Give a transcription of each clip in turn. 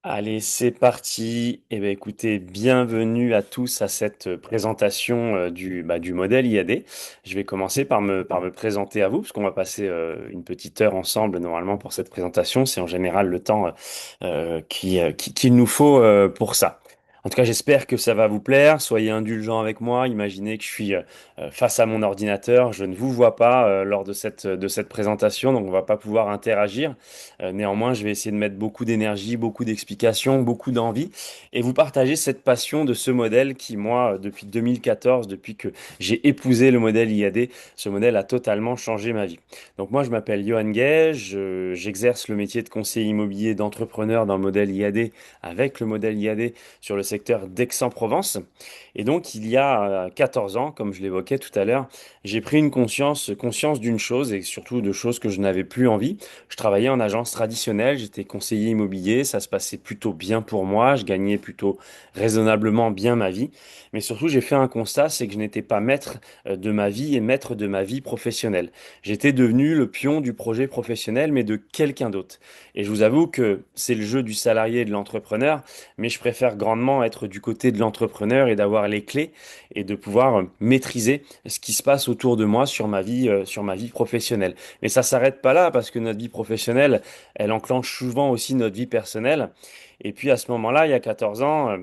Allez, c'est parti. Eh bien, écoutez, bienvenue à tous à cette présentation du modèle IAD. Je vais commencer par me présenter à vous, parce qu'on va passer une petite heure ensemble normalement pour cette présentation. C'est en général le temps qu'il nous faut pour ça. En tout cas, j'espère que ça va vous plaire. Soyez indulgents avec moi. Imaginez que je suis face à mon ordinateur. Je ne vous vois pas lors de cette présentation, donc on va pas pouvoir interagir. Néanmoins, je vais essayer de mettre beaucoup d'énergie, beaucoup d'explications, beaucoup d'envie et vous partager cette passion de ce modèle qui, moi, depuis 2014, depuis que j'ai épousé le modèle IAD, ce modèle a totalement changé ma vie. Donc moi, je m'appelle Johan Gay, j'exerce le métier de conseiller immobilier d'entrepreneur dans le modèle IAD avec le modèle IAD sur le secteur d'Aix-en-Provence. Et donc, il y a 14 ans, comme je l'évoquais tout à l'heure, j'ai pris une conscience d'une chose et surtout de choses que je n'avais plus envie. Je travaillais en agence traditionnelle, j'étais conseiller immobilier, ça se passait plutôt bien pour moi, je gagnais plutôt raisonnablement bien ma vie. Mais surtout, j'ai fait un constat, c'est que je n'étais pas maître de ma vie et maître de ma vie professionnelle. J'étais devenu le pion du projet professionnel, mais de quelqu'un d'autre. Et je vous avoue que c'est le jeu du salarié et de l'entrepreneur, mais je préfère grandement être du côté de l'entrepreneur et d'avoir les clés et de pouvoir maîtriser ce qui se passe autour de moi sur ma vie professionnelle. Mais ça s'arrête pas là parce que notre vie professionnelle, elle enclenche souvent aussi notre vie personnelle. Et puis à ce moment-là, il y a 14 ans,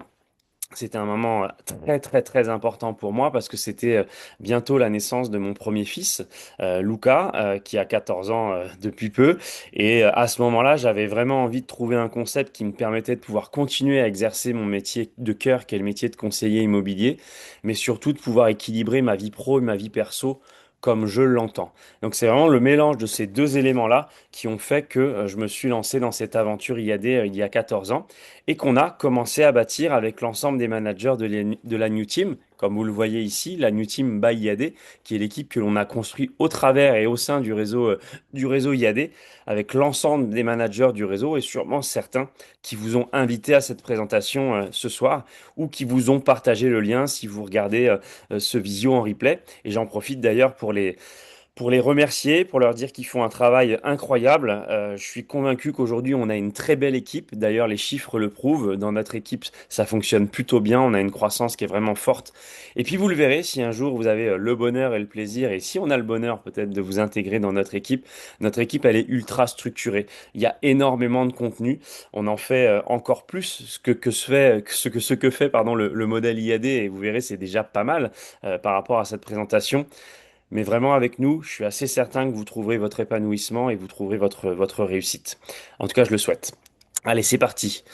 c'était un moment très très très important pour moi parce que c'était bientôt la naissance de mon premier fils, Luca, qui a 14 ans depuis peu. Et à ce moment-là, j'avais vraiment envie de trouver un concept qui me permettait de pouvoir continuer à exercer mon métier de cœur, qui est le métier de conseiller immobilier, mais surtout de pouvoir équilibrer ma vie pro et ma vie perso comme je l'entends. Donc c'est vraiment le mélange de ces deux éléments-là qui ont fait que je me suis lancé dans cette aventure IAD il y a 14 ans et qu'on a commencé à bâtir avec l'ensemble des managers de la New Team, comme vous le voyez ici, la New Team by IAD, qui est l'équipe que l'on a construit au travers et au sein du réseau IAD, avec l'ensemble des managers du réseau et sûrement certains qui vous ont invité à cette présentation ce soir ou qui vous ont partagé le lien si vous regardez ce visio en replay. Et j'en profite d'ailleurs pour les remercier, pour leur dire qu'ils font un travail incroyable. Je suis convaincu qu'aujourd'hui, on a une très belle équipe. D'ailleurs, les chiffres le prouvent. Dans notre équipe, ça fonctionne plutôt bien. On a une croissance qui est vraiment forte. Et puis, vous le verrez, si un jour vous avez le bonheur et le plaisir, et si on a le bonheur peut-être de vous intégrer dans notre équipe, elle est ultra structurée. Il y a énormément de contenu. On en fait encore plus ce que fait pardon, le modèle IAD. Et vous verrez, c'est déjà pas mal par rapport à cette présentation. Mais vraiment, avec nous, je suis assez certain que vous trouverez votre épanouissement et vous trouverez votre réussite. En tout cas, je le souhaite. Allez, c'est parti.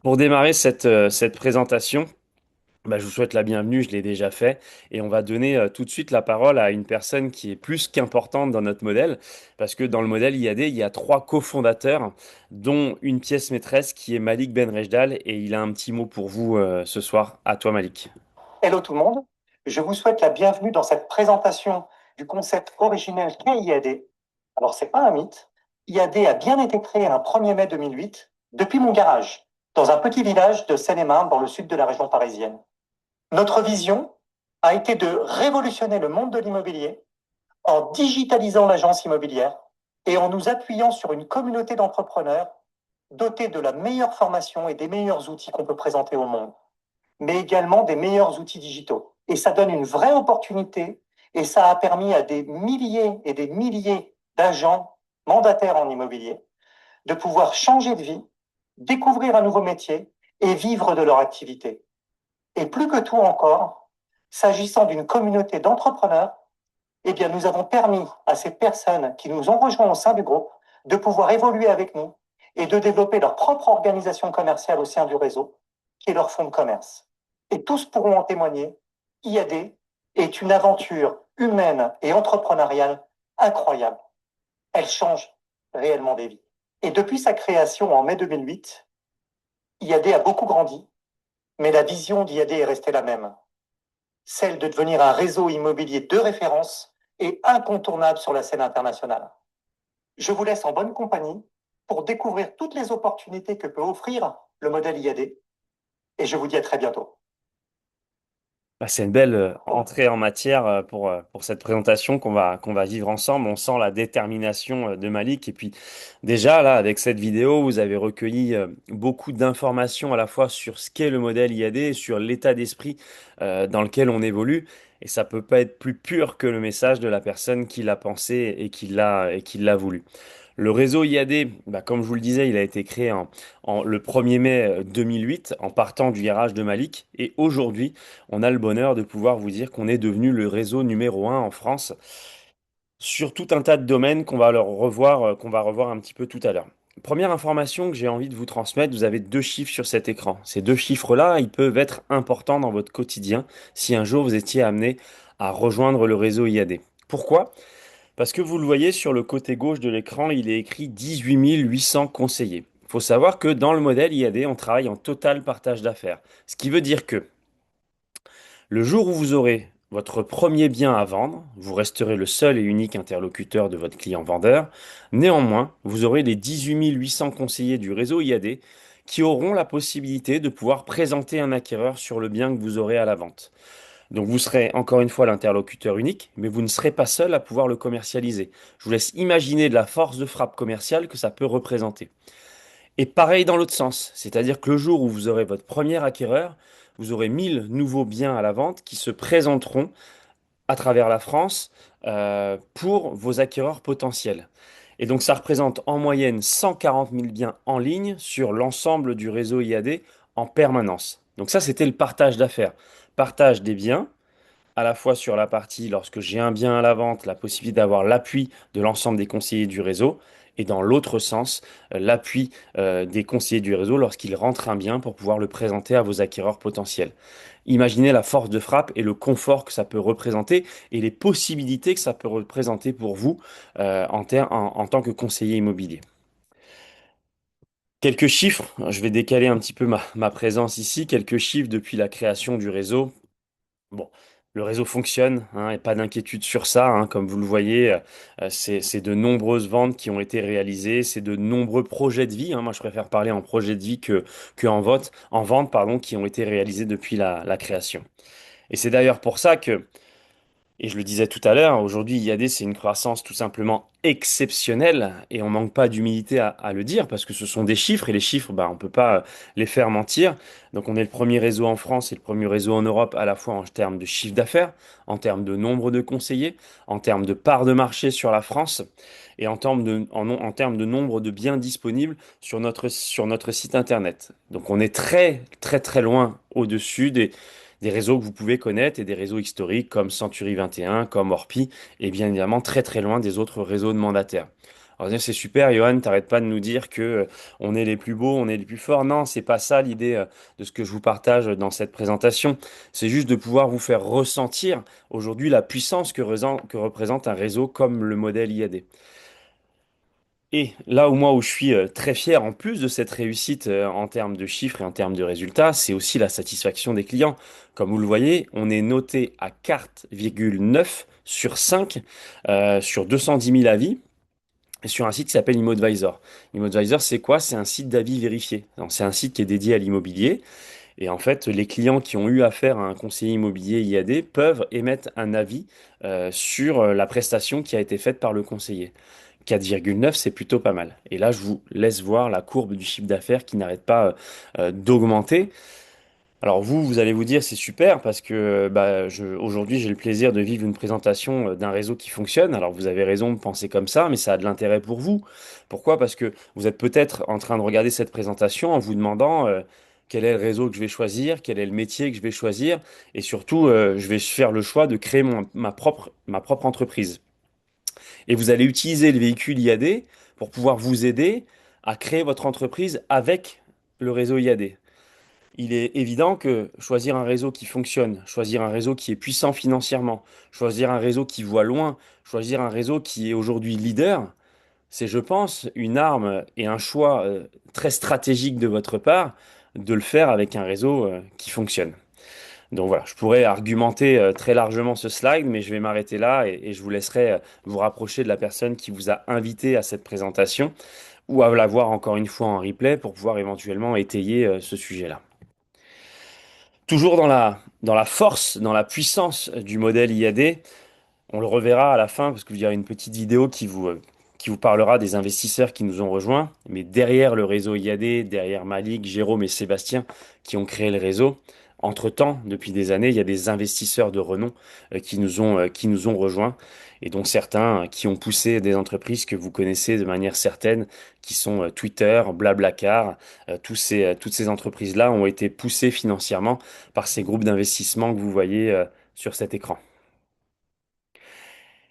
Pour démarrer cette présentation, bah, je vous souhaite la bienvenue, je l'ai déjà fait, et on va donner tout de suite la parole à une personne qui est plus qu'importante dans notre modèle, parce que dans le modèle IAD, il y a trois cofondateurs, dont une pièce maîtresse qui est Malik Benrejdal, et il a un petit mot pour vous ce soir. À toi, Malik. Hello tout le monde, je vous souhaite la bienvenue dans cette présentation du concept originel qu'est IAD. Alors, c'est pas un mythe. IAD a bien été créé un 1er mai 2008 depuis mon garage, dans un petit village de Seine-et-Marne, dans le sud de la région parisienne. Notre vision a été de révolutionner le monde de l'immobilier en digitalisant l'agence immobilière et en nous appuyant sur une communauté d'entrepreneurs dotés de la meilleure formation et des meilleurs outils qu'on peut présenter au monde, mais également des meilleurs outils digitaux. Et ça donne une vraie opportunité et ça a permis à des milliers et des milliers d'agents mandataires en immobilier de pouvoir changer de vie, découvrir un nouveau métier et vivre de leur activité. Et plus que tout encore, s'agissant d'une communauté d'entrepreneurs, eh bien, nous avons permis à ces personnes qui nous ont rejoints au sein du groupe de pouvoir évoluer avec nous et de développer leur propre organisation commerciale au sein du réseau, qui est leur fonds de commerce. Et tous pourront en témoigner, IAD est une aventure humaine et entrepreneuriale incroyable. Elle change réellement des vies. Et depuis sa création en mai 2008, IAD a beaucoup grandi, mais la vision d'IAD est restée la même, celle de devenir un réseau immobilier de référence et incontournable sur la scène internationale. Je vous laisse en bonne compagnie pour découvrir toutes les opportunités que peut offrir le modèle IAD et je vous dis à très bientôt. Bah, c'est une belle entrée en matière pour cette présentation qu'on va vivre ensemble. On sent la détermination de Malik. Et puis déjà, là, avec cette vidéo, vous avez recueilli beaucoup d'informations à la fois sur ce qu'est le modèle IAD et sur l'état d'esprit dans lequel on évolue. Et ça peut pas être plus pur que le message de la personne qui l'a pensé et qui l'a voulu. Le réseau IAD, bah, comme je vous le disais, il a été créé le 1er mai 2008 en partant du garage de Malik. Et aujourd'hui, on a le bonheur de pouvoir vous dire qu'on est devenu le réseau numéro un en France sur tout un tas de domaines qu'on va revoir un petit peu tout à l'heure. Première information que j'ai envie de vous transmettre, vous avez deux chiffres sur cet écran. Ces deux chiffres-là, ils peuvent être importants dans votre quotidien si un jour vous étiez amené à rejoindre le réseau IAD. Pourquoi? Parce que vous le voyez sur le côté gauche de l'écran, il est écrit 18 800 conseillers. Il faut savoir que dans le modèle IAD, on travaille en total partage d'affaires. Ce qui veut dire que le jour où vous aurez votre premier bien à vendre, vous resterez le seul et unique interlocuteur de votre client vendeur. Néanmoins, vous aurez les 18 800 conseillers du réseau IAD qui auront la possibilité de pouvoir présenter un acquéreur sur le bien que vous aurez à la vente. Donc vous serez encore une fois l'interlocuteur unique, mais vous ne serez pas seul à pouvoir le commercialiser. Je vous laisse imaginer de la force de frappe commerciale que ça peut représenter. Et pareil dans l'autre sens, c'est-à-dire que le jour où vous aurez votre premier acquéreur, vous aurez 1000 nouveaux biens à la vente qui se présenteront à travers la France pour vos acquéreurs potentiels. Et donc ça représente en moyenne 140 000 biens en ligne sur l'ensemble du réseau IAD en permanence. Donc ça, c'était le partage d'affaires. Partage des biens à la fois sur la partie, lorsque j'ai un bien à la vente, la possibilité d'avoir l'appui de l'ensemble des conseillers du réseau, et dans l'autre sens, l'appui des conseillers du réseau lorsqu'ils rentrent un bien pour pouvoir le présenter à vos acquéreurs potentiels. Imaginez la force de frappe et le confort que ça peut représenter et les possibilités que ça peut représenter pour vous en tant que conseiller immobilier. Quelques chiffres, je vais décaler un petit peu ma présence ici, quelques chiffres depuis la création du réseau. Bon, le réseau fonctionne, hein, et pas d'inquiétude sur ça, hein, comme vous le voyez, c'est de nombreuses ventes qui ont été réalisées, c'est de nombreux projets de vie, hein, moi je préfère parler en projet de vie que en vente, pardon, qui ont été réalisés depuis la création. Et c'est d'ailleurs pour ça que et je le disais tout à l'heure, aujourd'hui, IAD, c'est une croissance tout simplement exceptionnelle et on manque pas d'humilité à le dire parce que ce sont des chiffres et les chiffres, bah, on peut pas les faire mentir. Donc, on est le premier réseau en France et le premier réseau en Europe à la fois en termes de chiffre d'affaires, en termes de nombre de conseillers, en termes de part de marché sur la France et en termes de nombre de biens disponibles sur notre site internet. Donc, on est très, très, très loin au-dessus des réseaux que vous pouvez connaître et des réseaux historiques comme Century 21, comme Orpi, et bien évidemment très très loin des autres réseaux de mandataires. Alors c'est super, Johan, t'arrêtes pas de nous dire que on est les plus beaux, on est les plus forts. Non, c'est pas ça l'idée de ce que je vous partage dans cette présentation. C'est juste de pouvoir vous faire ressentir aujourd'hui la puissance que représente un réseau comme le modèle IAD. Et là où je suis très fier, en plus de cette réussite en termes de chiffres et en termes de résultats, c'est aussi la satisfaction des clients. Comme vous le voyez, on est noté à 4,9 sur 5 sur 210 000 avis et sur un site qui s'appelle ImmoAdvisor. ImmoAdvisor, c'est quoi? C'est un site d'avis vérifié. Donc, c'est un site qui est dédié à l'immobilier. Et en fait, les clients qui ont eu affaire à un conseiller immobilier IAD peuvent émettre un avis sur la prestation qui a été faite par le conseiller. 4,9, c'est plutôt pas mal. Et là, je vous laisse voir la courbe du chiffre d'affaires qui n'arrête pas d'augmenter. Alors vous allez vous dire, c'est super parce que aujourd'hui, j'ai le plaisir de vivre une présentation d'un réseau qui fonctionne. Alors vous avez raison de penser comme ça, mais ça a de l'intérêt pour vous. Pourquoi? Parce que vous êtes peut-être en train de regarder cette présentation en vous demandant quel est le réseau que je vais choisir, quel est le métier que je vais choisir, et surtout, je vais faire le choix de créer ma propre entreprise. Et vous allez utiliser le véhicule IAD pour pouvoir vous aider à créer votre entreprise avec le réseau IAD. Il est évident que choisir un réseau qui fonctionne, choisir un réseau qui est puissant financièrement, choisir un réseau qui voit loin, choisir un réseau qui est aujourd'hui leader, c'est, je pense, une arme et un choix très stratégique de votre part de le faire avec un réseau qui fonctionne. Donc voilà, je pourrais argumenter très largement ce slide, mais je vais m'arrêter là et je vous laisserai vous rapprocher de la personne qui vous a invité à cette présentation ou à la voir encore une fois en replay pour pouvoir éventuellement étayer ce sujet-là. Toujours dans la force, dans la puissance du modèle IAD. On le reverra à la fin parce qu'il y a une petite vidéo qui vous parlera des investisseurs qui nous ont rejoints. Mais derrière le réseau IAD, derrière Malik, Jérôme et Sébastien qui ont créé le réseau, entre-temps, depuis des années, il y a des investisseurs de renom qui nous ont rejoints. Et dont certains qui ont poussé des entreprises que vous connaissez de manière certaine, qui sont Twitter, Blablacar. Toutes ces entreprises-là ont été poussées financièrement par ces groupes d'investissement que vous voyez sur cet écran.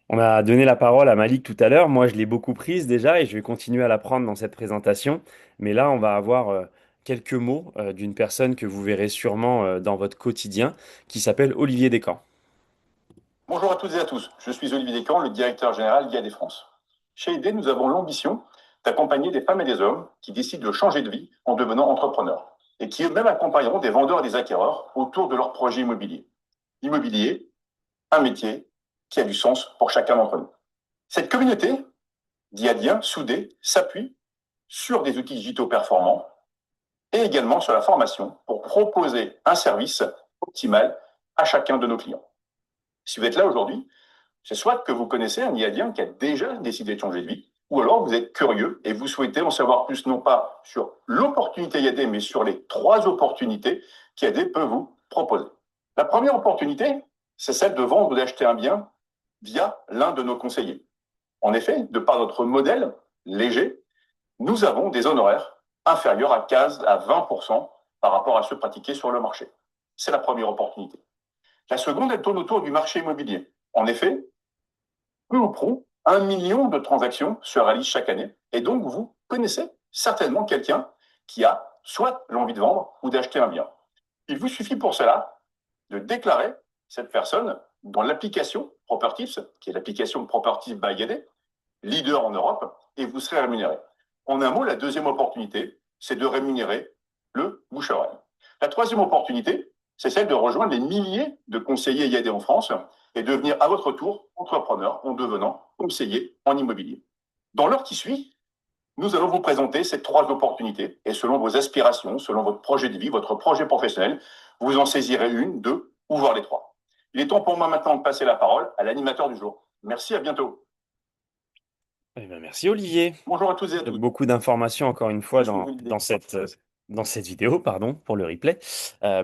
On a donné la parole à Malik tout à l'heure. Moi, je l'ai beaucoup prise déjà et je vais continuer à la prendre dans cette présentation. Mais là, on va avoir quelques mots d'une personne que vous verrez sûrement dans votre quotidien qui s'appelle Olivier Descamps. Bonjour à toutes et à tous, je suis Olivier Descamps, le directeur général d'IAD France. Chez IAD, nous avons l'ambition d'accompagner des femmes et des hommes qui décident de changer de vie en devenant entrepreneurs et qui eux-mêmes accompagneront des vendeurs et des acquéreurs autour de leur projet immobilier. L'immobilier, un métier qui a du sens pour chacun d'entre nous. Cette communauté d'IADiens soudés s'appuie sur des outils digitaux performants et également sur la formation pour proposer un service optimal à chacun de nos clients. Si vous êtes là aujourd'hui, c'est soit que vous connaissez un IADien qui a déjà décidé de changer de vie, ou alors vous êtes curieux et vous souhaitez en savoir plus, non pas sur l'opportunité IAD, mais sur les 3 opportunités qu'IAD peut vous proposer. La première opportunité, c'est celle de vendre ou d'acheter un bien via l'un de nos conseillers. En effet, de par notre modèle léger, nous avons des honoraires inférieurs à 15 à 20% par rapport à ceux pratiqués sur le marché. C'est la première opportunité. La seconde, elle tourne autour du marché immobilier. En effet, peu ou prou, 1 million de transactions se réalisent chaque année. Et donc, vous connaissez certainement quelqu'un qui a soit l'envie de vendre ou d'acheter un bien. Il vous suffit pour cela de déclarer cette personne dans l'application Propertips, qui est l'application Propertips by IAD, leader en Europe, et vous serez rémunéré. En un mot, la deuxième opportunité, c'est de rémunérer le bouche-à-oreille. La troisième opportunité, c'est celle de rejoindre les milliers de conseillers IAD en France et devenir à votre tour entrepreneur en devenant conseiller en immobilier. Dans l'heure qui suit, nous allons vous présenter ces 3 opportunités et selon vos aspirations, selon votre projet de vie, votre projet professionnel, vous en saisirez une, 2 ou voire les 3. Il est temps pour moi maintenant de passer la parole à l'animateur du jour. Merci, à bientôt. Eh ben, merci Olivier. Bonjour à tous et à toutes. Beaucoup d'informations encore une fois Je suis Olivier. dans cette vidéo, pardon, pour le replay.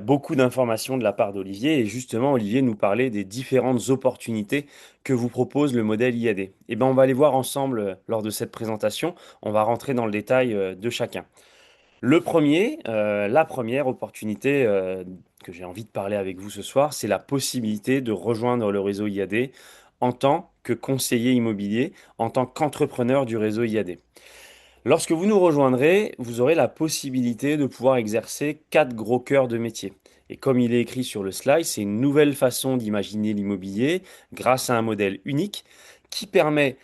Beaucoup d'informations de la part d'Olivier et justement Olivier nous parlait des différentes opportunités que vous propose le modèle IAD. Et ben on va les voir ensemble lors de cette présentation. On va rentrer dans le détail de chacun. La première opportunité que j'ai envie de parler avec vous ce soir, c'est la possibilité de rejoindre le réseau IAD en tant que conseiller immobilier, en tant qu'entrepreneur du réseau IAD. Lorsque vous nous rejoindrez, vous aurez la possibilité de pouvoir exercer 4 gros cœurs de métier. Et comme il est écrit sur le slide, c'est une nouvelle façon d'imaginer l'immobilier grâce à un modèle unique qui permet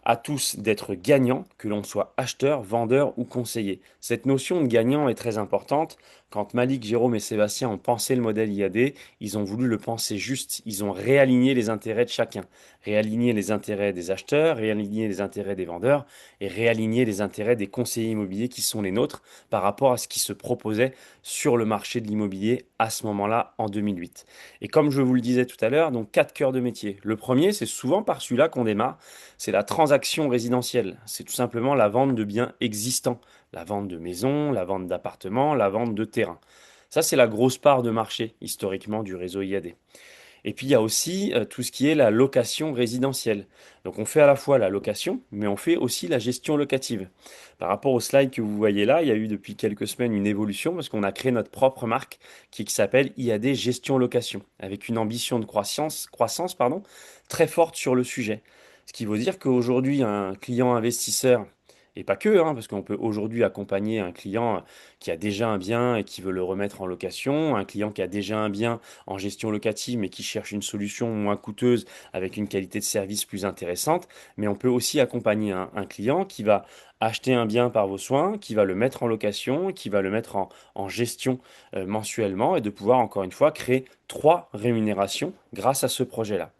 à tous d'être gagnants, que l'on soit acheteur, vendeur ou conseiller. Cette notion de gagnant est très importante. Quand Malik, Jérôme et Sébastien ont pensé le modèle IAD, ils ont voulu le penser juste. Ils ont réaligné les intérêts de chacun. Réaligné les intérêts des acheteurs, réaligné les intérêts des vendeurs et réaligner les intérêts des conseillers immobiliers qui sont les nôtres par rapport à ce qui se proposait sur le marché de l'immobilier à ce moment-là en 2008. Et comme je vous le disais tout à l'heure, donc 4 cœurs de métier. Le premier, c'est souvent par celui-là qu'on démarre, c'est la transaction résidentielle. C'est tout simplement la vente de biens existants, la vente de maisons, la vente d'appartements, la vente de terrains. Ça, c'est la grosse part de marché historiquement du réseau IAD. Et puis il y a aussi tout ce qui est la location résidentielle. Donc on fait à la fois la location, mais on fait aussi la gestion locative. Par rapport au slide que vous voyez là, il y a eu depuis quelques semaines une évolution parce qu'on a créé notre propre marque qui s'appelle IAD Gestion Location, avec une ambition de croissance pardon, très forte sur le sujet. Ce qui veut dire qu'aujourd'hui, un client investisseur, et pas que, hein, parce qu'on peut aujourd'hui accompagner un client qui a déjà un bien et qui veut le remettre en location, un client qui a déjà un bien en gestion locative, mais qui cherche une solution moins coûteuse avec une qualité de service plus intéressante. Mais on peut aussi accompagner un client qui va acheter un bien par vos soins, qui va le mettre en location, qui va le mettre en gestion mensuellement et de pouvoir encore une fois créer 3 rémunérations grâce à ce projet-là.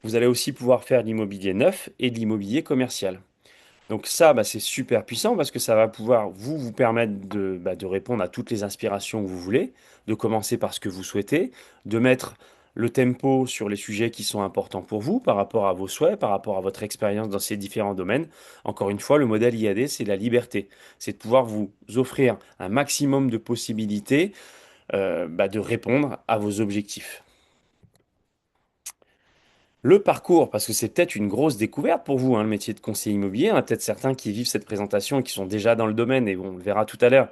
Vous allez aussi pouvoir faire de l'immobilier neuf et de l'immobilier commercial. Donc ça, c'est super puissant parce que ça va pouvoir vous permettre de répondre à toutes les inspirations que vous voulez, de commencer par ce que vous souhaitez, de mettre le tempo sur les sujets qui sont importants pour vous par rapport à vos souhaits, par rapport à votre expérience dans ces différents domaines. Encore une fois, le modèle IAD, c'est la liberté. C'est de pouvoir vous offrir un maximum de possibilités de répondre à vos objectifs. Le parcours, parce que c'est peut-être une grosse découverte pour vous, hein, le métier de conseiller immobilier. Il y en a peut-être certains qui vivent cette présentation et qui sont déjà dans le domaine, et on le verra tout à l'heure.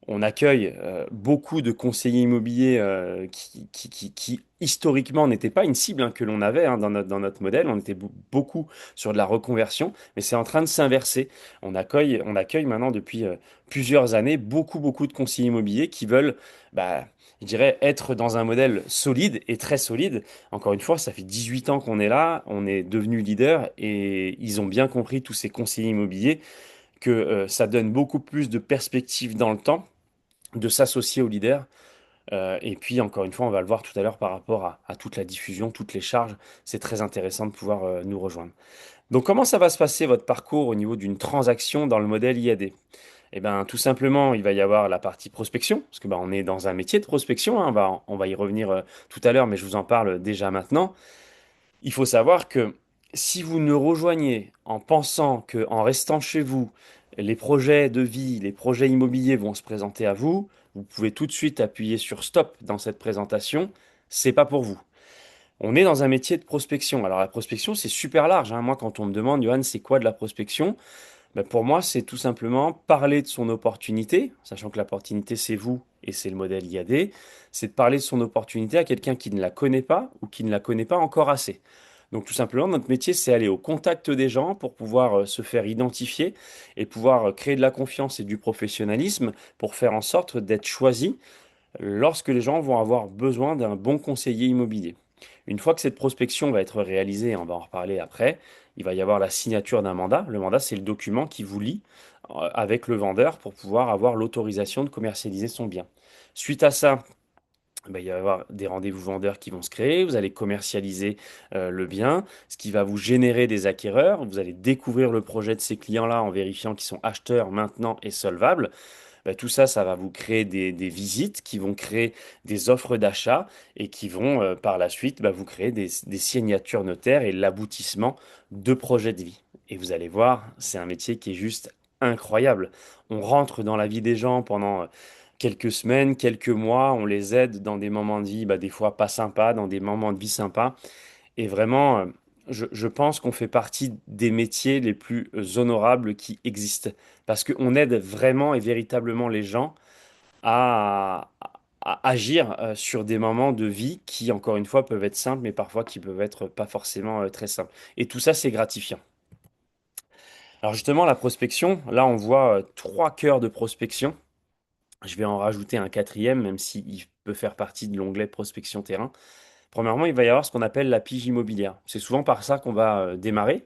On accueille beaucoup de conseillers immobiliers qui, historiquement n'étaient pas une cible hein, que l'on avait hein, dans notre modèle. On était beaucoup sur de la reconversion, mais c'est en train de s'inverser. On accueille maintenant depuis plusieurs années beaucoup de conseillers immobiliers qui veulent, je dirais, être dans un modèle solide et très solide. Encore une fois, ça fait 18 ans qu'on est là, on est devenu leader et ils ont bien compris, tous ces conseillers immobiliers, que ça donne beaucoup plus de perspectives dans le temps de s'associer aux leaders. Et puis, encore une fois, on va le voir tout à l'heure par rapport à toute la diffusion, toutes les charges. C'est très intéressant de pouvoir nous rejoindre. Donc, comment ça va se passer votre parcours au niveau d'une transaction dans le modèle IAD? Eh bien, tout simplement, il va y avoir la partie prospection, parce que on est dans un métier de prospection, hein, on va y revenir tout à l'heure, mais je vous en parle déjà maintenant. Il faut savoir que si vous ne rejoignez en pensant que en restant chez vous, les projets de vie, les projets immobiliers vont se présenter à vous, vous pouvez tout de suite appuyer sur stop dans cette présentation. C'est pas pour vous. On est dans un métier de prospection. Alors la prospection, c'est super large, hein. Moi, quand on me demande, Johan, c'est quoi de la prospection? Pour moi, c'est tout simplement parler de son opportunité, sachant que l'opportunité, c'est vous et c'est le modèle IAD. C'est de parler de son opportunité à quelqu'un qui ne la connaît pas ou qui ne la connaît pas encore assez. Donc tout simplement, notre métier, c'est aller au contact des gens pour pouvoir se faire identifier et pouvoir créer de la confiance et du professionnalisme pour faire en sorte d'être choisi lorsque les gens vont avoir besoin d'un bon conseiller immobilier. Une fois que cette prospection va être réalisée, on va en reparler après, il va y avoir la signature d'un mandat. Le mandat, c'est le document qui vous lie avec le vendeur pour pouvoir avoir l'autorisation de commercialiser son bien. Suite à ça, il va y avoir des rendez-vous vendeurs qui vont se créer, vous allez commercialiser le bien, ce qui va vous générer des acquéreurs, vous allez découvrir le projet de ces clients-là en vérifiant qu'ils sont acheteurs maintenant et solvables. Tout ça, ça va vous créer des visites qui vont créer des offres d'achat et qui vont par la suite vous créer des signatures notaires et l'aboutissement de projets de vie. Et vous allez voir, c'est un métier qui est juste incroyable. On rentre dans la vie des gens pendant quelques semaines, quelques mois, on les aide dans des moments de vie, des fois pas sympas, dans des moments de vie sympas. Et vraiment, je pense qu'on fait partie des métiers les plus honorables qui existent. Parce qu'on aide vraiment et véritablement les gens à agir sur des moments de vie qui, encore une fois, peuvent être simples, mais parfois qui peuvent être pas forcément très simples. Et tout ça, c'est gratifiant. Alors justement, la prospection, là, on voit trois cœurs de prospection. Je vais en rajouter un quatrième, même s'il peut faire partie de l'onglet prospection terrain. Premièrement, il va y avoir ce qu'on appelle la pige immobilière. C'est souvent par ça qu'on va démarrer.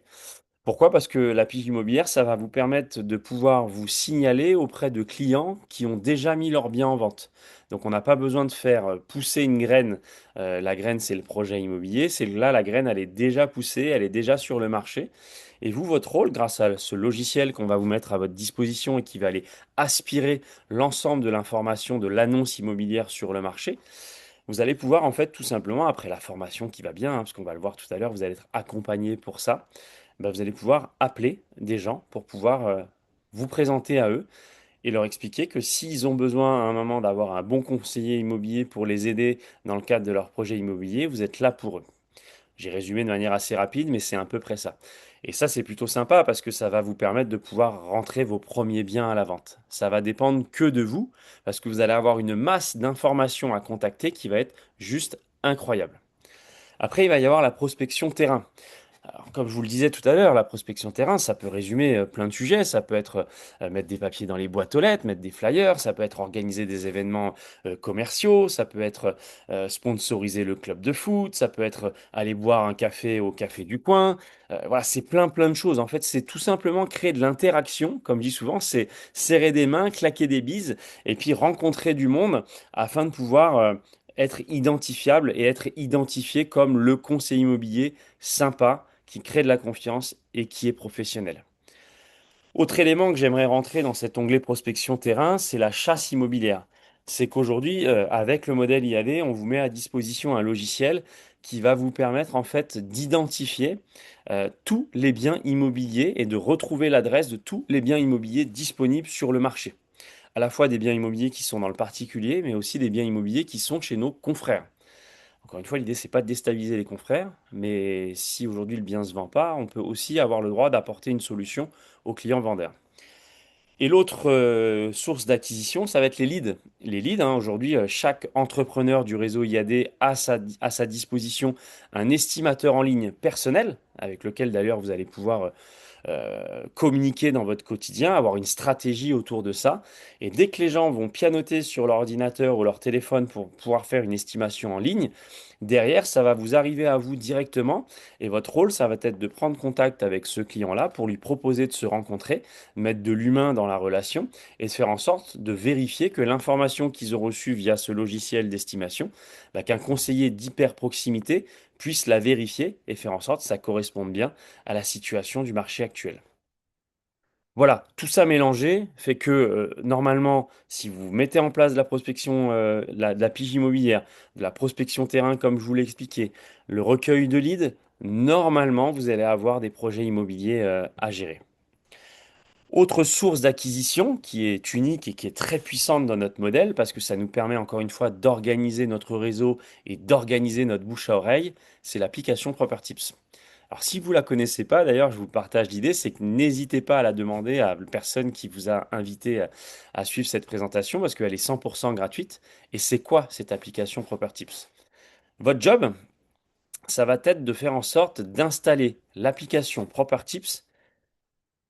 Pourquoi? Parce que la pige immobilière, ça va vous permettre de pouvoir vous signaler auprès de clients qui ont déjà mis leur bien en vente. Donc on n'a pas besoin de faire pousser une graine. La graine, c'est le projet immobilier. C'est là, la graine, elle est déjà poussée, elle est déjà sur le marché. Et vous, votre rôle, grâce à ce logiciel qu'on va vous mettre à votre disposition et qui va aller aspirer l'ensemble de l'information de l'annonce immobilière sur le marché, vous allez pouvoir en fait tout simplement, après la formation qui va bien, hein, parce qu'on va le voir tout à l'heure, vous allez être accompagné pour ça, vous allez pouvoir appeler des gens pour pouvoir vous présenter à eux et leur expliquer que s'ils ont besoin à un moment d'avoir un bon conseiller immobilier pour les aider dans le cadre de leur projet immobilier, vous êtes là pour eux. J'ai résumé de manière assez rapide, mais c'est à peu près ça. Et ça, c'est plutôt sympa parce que ça va vous permettre de pouvoir rentrer vos premiers biens à la vente. Ça va dépendre que de vous parce que vous allez avoir une masse d'informations à contacter qui va être juste incroyable. Après, il va y avoir la prospection terrain. Alors, comme je vous le disais tout à l'heure, la prospection terrain, ça peut résumer plein de sujets. Ça peut être mettre des papiers dans les boîtes aux lettres, mettre des flyers, ça peut être organiser des événements commerciaux, ça peut être sponsoriser le club de foot, ça peut être aller boire un café au café du coin. Voilà, c'est plein de choses. En fait, c'est tout simplement créer de l'interaction, comme je dis souvent, c'est serrer des mains, claquer des bises et puis rencontrer du monde afin de pouvoir être identifiable et être identifié comme le conseiller immobilier sympa qui crée de la confiance et qui est professionnel. Autre élément que j'aimerais rentrer dans cet onglet prospection terrain, c'est la chasse immobilière. C'est qu'aujourd'hui, avec le modèle IAD, on vous met à disposition un logiciel qui va vous permettre en fait d'identifier tous les biens immobiliers et de retrouver l'adresse de tous les biens immobiliers disponibles sur le marché. À la fois des biens immobiliers qui sont dans le particulier, mais aussi des biens immobiliers qui sont chez nos confrères. Encore une fois, l'idée, c'est pas de déstabiliser les confrères, mais si aujourd'hui le bien ne se vend pas, on peut aussi avoir le droit d'apporter une solution aux clients vendeurs. Et l'autre source d'acquisition, ça va être les leads. Les leads, hein, aujourd'hui, chaque entrepreneur du réseau IAD a à sa disposition un estimateur en ligne personnel, avec lequel d'ailleurs vous allez pouvoir communiquer dans votre quotidien, avoir une stratégie autour de ça. Et dès que les gens vont pianoter sur leur ordinateur ou leur téléphone pour pouvoir faire une estimation en ligne, derrière, ça va vous arriver à vous directement. Et votre rôle, ça va être de prendre contact avec ce client-là pour lui proposer de se rencontrer, mettre de l'humain dans la relation et de faire en sorte de vérifier que l'information qu'ils ont reçue via ce logiciel d'estimation, bah, qu'un conseiller d'hyper proximité puisse la vérifier et faire en sorte que ça corresponde bien à la situation du marché actuel. Voilà, tout ça mélangé fait que normalement, si vous mettez en place de la prospection, de la pige immobilière, de la prospection terrain comme je vous l'ai expliqué, le recueil de leads, normalement, vous allez avoir des projets immobiliers à gérer. Autre source d'acquisition qui est unique et qui est très puissante dans notre modèle, parce que ça nous permet encore une fois d'organiser notre réseau et d'organiser notre bouche à oreille, c'est l'application ProperTips. Alors si vous ne la connaissez pas, d'ailleurs, je vous partage l'idée, c'est que n'hésitez pas à la demander à la personne qui vous a invité à suivre cette présentation, parce qu'elle est 100% gratuite. Et c'est quoi cette application ProperTips? Votre job, ça va être de faire en sorte d'installer l'application ProperTips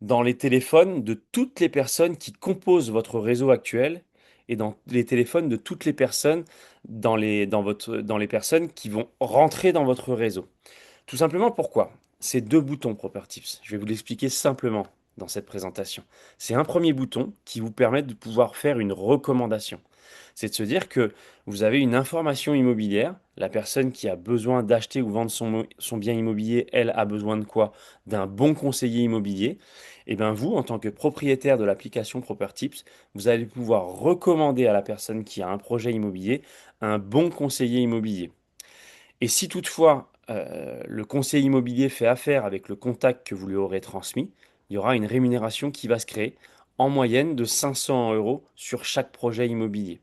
dans les téléphones de toutes les personnes qui composent votre réseau actuel et dans les téléphones de toutes les personnes dans les personnes qui vont rentrer dans votre réseau. Tout simplement pourquoi? C'est deux boutons ProperTips. Je vais vous l'expliquer simplement dans cette présentation. C'est un premier bouton qui vous permet de pouvoir faire une recommandation. C'est de se dire que vous avez une information immobilière, la personne qui a besoin d'acheter ou vendre son bien immobilier, elle a besoin de quoi? D'un bon conseiller immobilier. Et bien vous, en tant que propriétaire de l'application ProperTips, vous allez pouvoir recommander à la personne qui a un projet immobilier un bon conseiller immobilier. Et si toutefois le conseiller immobilier fait affaire avec le contact que vous lui aurez transmis, il y aura une rémunération qui va se créer en moyenne de 500 euros sur chaque projet immobilier.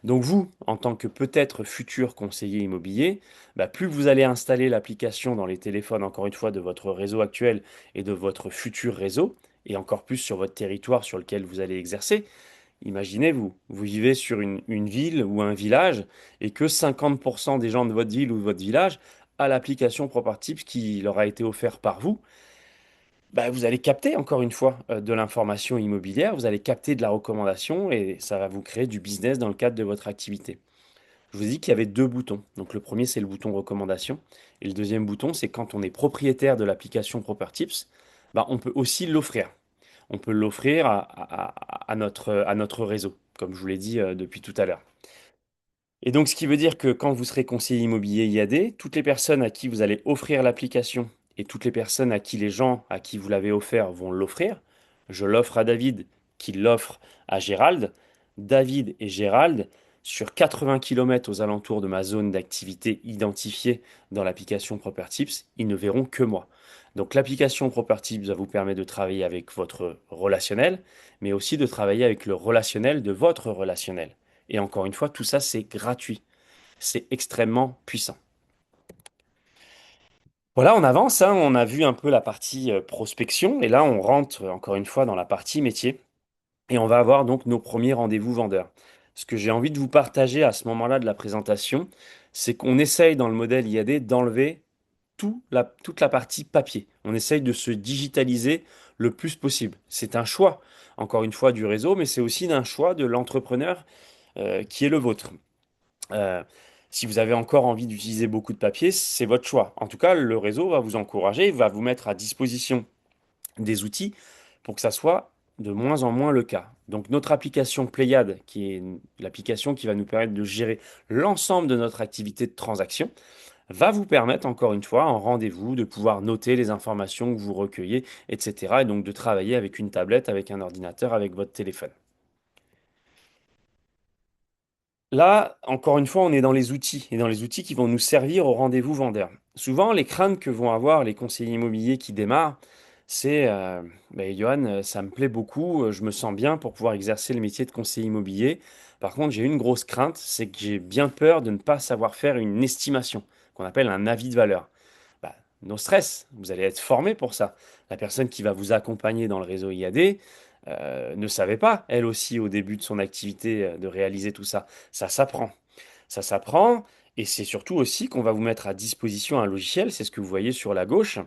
Donc vous, en tant que peut-être futur conseiller immobilier, bah, plus vous allez installer l'application dans les téléphones, encore une fois, de votre réseau actuel et de votre futur réseau, et encore plus sur votre territoire sur lequel vous allez exercer. Imaginez, vous vivez sur une ville ou un village et que 50% des gens de votre ville ou de votre village a l'application ProperTips qui leur a été offerte par vous. Bah, vous allez capter encore une fois de l'information immobilière, vous allez capter de la recommandation et ça va vous créer du business dans le cadre de votre activité. Je vous ai dit qu'il y avait deux boutons. Donc le premier, c'est le bouton recommandation. Et le deuxième bouton, c'est quand on est propriétaire de l'application ProperTips, bah, on peut aussi l'offrir. On peut l'offrir à notre réseau, comme je vous l'ai dit depuis tout à l'heure. Et donc, ce qui veut dire que quand vous serez conseiller immobilier IAD, toutes les personnes à qui vous allez offrir l'application et toutes les personnes à qui les gens à qui vous l'avez offert vont l'offrir, je l'offre à David, qui l'offre à Gérald. David et Gérald, sur 80 km aux alentours de ma zone d'activité identifiée dans l'application ProperTips, ils ne verront que moi. Donc l'application ProperTips va vous permettre de travailler avec votre relationnel, mais aussi de travailler avec le relationnel de votre relationnel. Et encore une fois, tout ça, c'est gratuit. C'est extrêmement puissant. Voilà, on avance, hein, on a vu un peu la partie prospection, et là, on rentre encore une fois dans la partie métier, et on va avoir donc nos premiers rendez-vous vendeurs. Ce que j'ai envie de vous partager à ce moment-là de la présentation, c'est qu'on essaye dans le modèle IAD d'enlever toute la partie papier. On essaye de se digitaliser le plus possible. C'est un choix, encore une fois, du réseau, mais c'est aussi un choix de l'entrepreneur qui est le vôtre. Euh, si vous avez encore envie d'utiliser beaucoup de papier, c'est votre choix. En tout cas, le réseau va vous encourager, va vous mettre à disposition des outils pour que ça soit de moins en moins le cas. Donc notre application Pléiade, qui est l'application qui va nous permettre de gérer l'ensemble de notre activité de transaction, va vous permettre, encore une fois, en rendez-vous, de pouvoir noter les informations que vous recueillez, etc. Et donc de travailler avec une tablette, avec un ordinateur, avec votre téléphone. Là, encore une fois, on est dans les outils, et dans les outils qui vont nous servir au rendez-vous vendeur. Souvent, les craintes que vont avoir les conseillers immobiliers qui démarrent, c'est Johan, ça me plaît beaucoup, je me sens bien pour pouvoir exercer le métier de conseiller immobilier. Par contre, j'ai une grosse crainte, c'est que j'ai bien peur de ne pas savoir faire une estimation, qu'on appelle un avis de valeur. Bah, no stress, vous allez être formé pour ça. La personne qui va vous accompagner dans le réseau IAD ne savait pas, elle aussi, au début de son activité, de réaliser tout ça. Ça s'apprend. Ça s'apprend, et c'est surtout aussi qu'on va vous mettre à disposition un logiciel, c'est ce que vous voyez sur la gauche,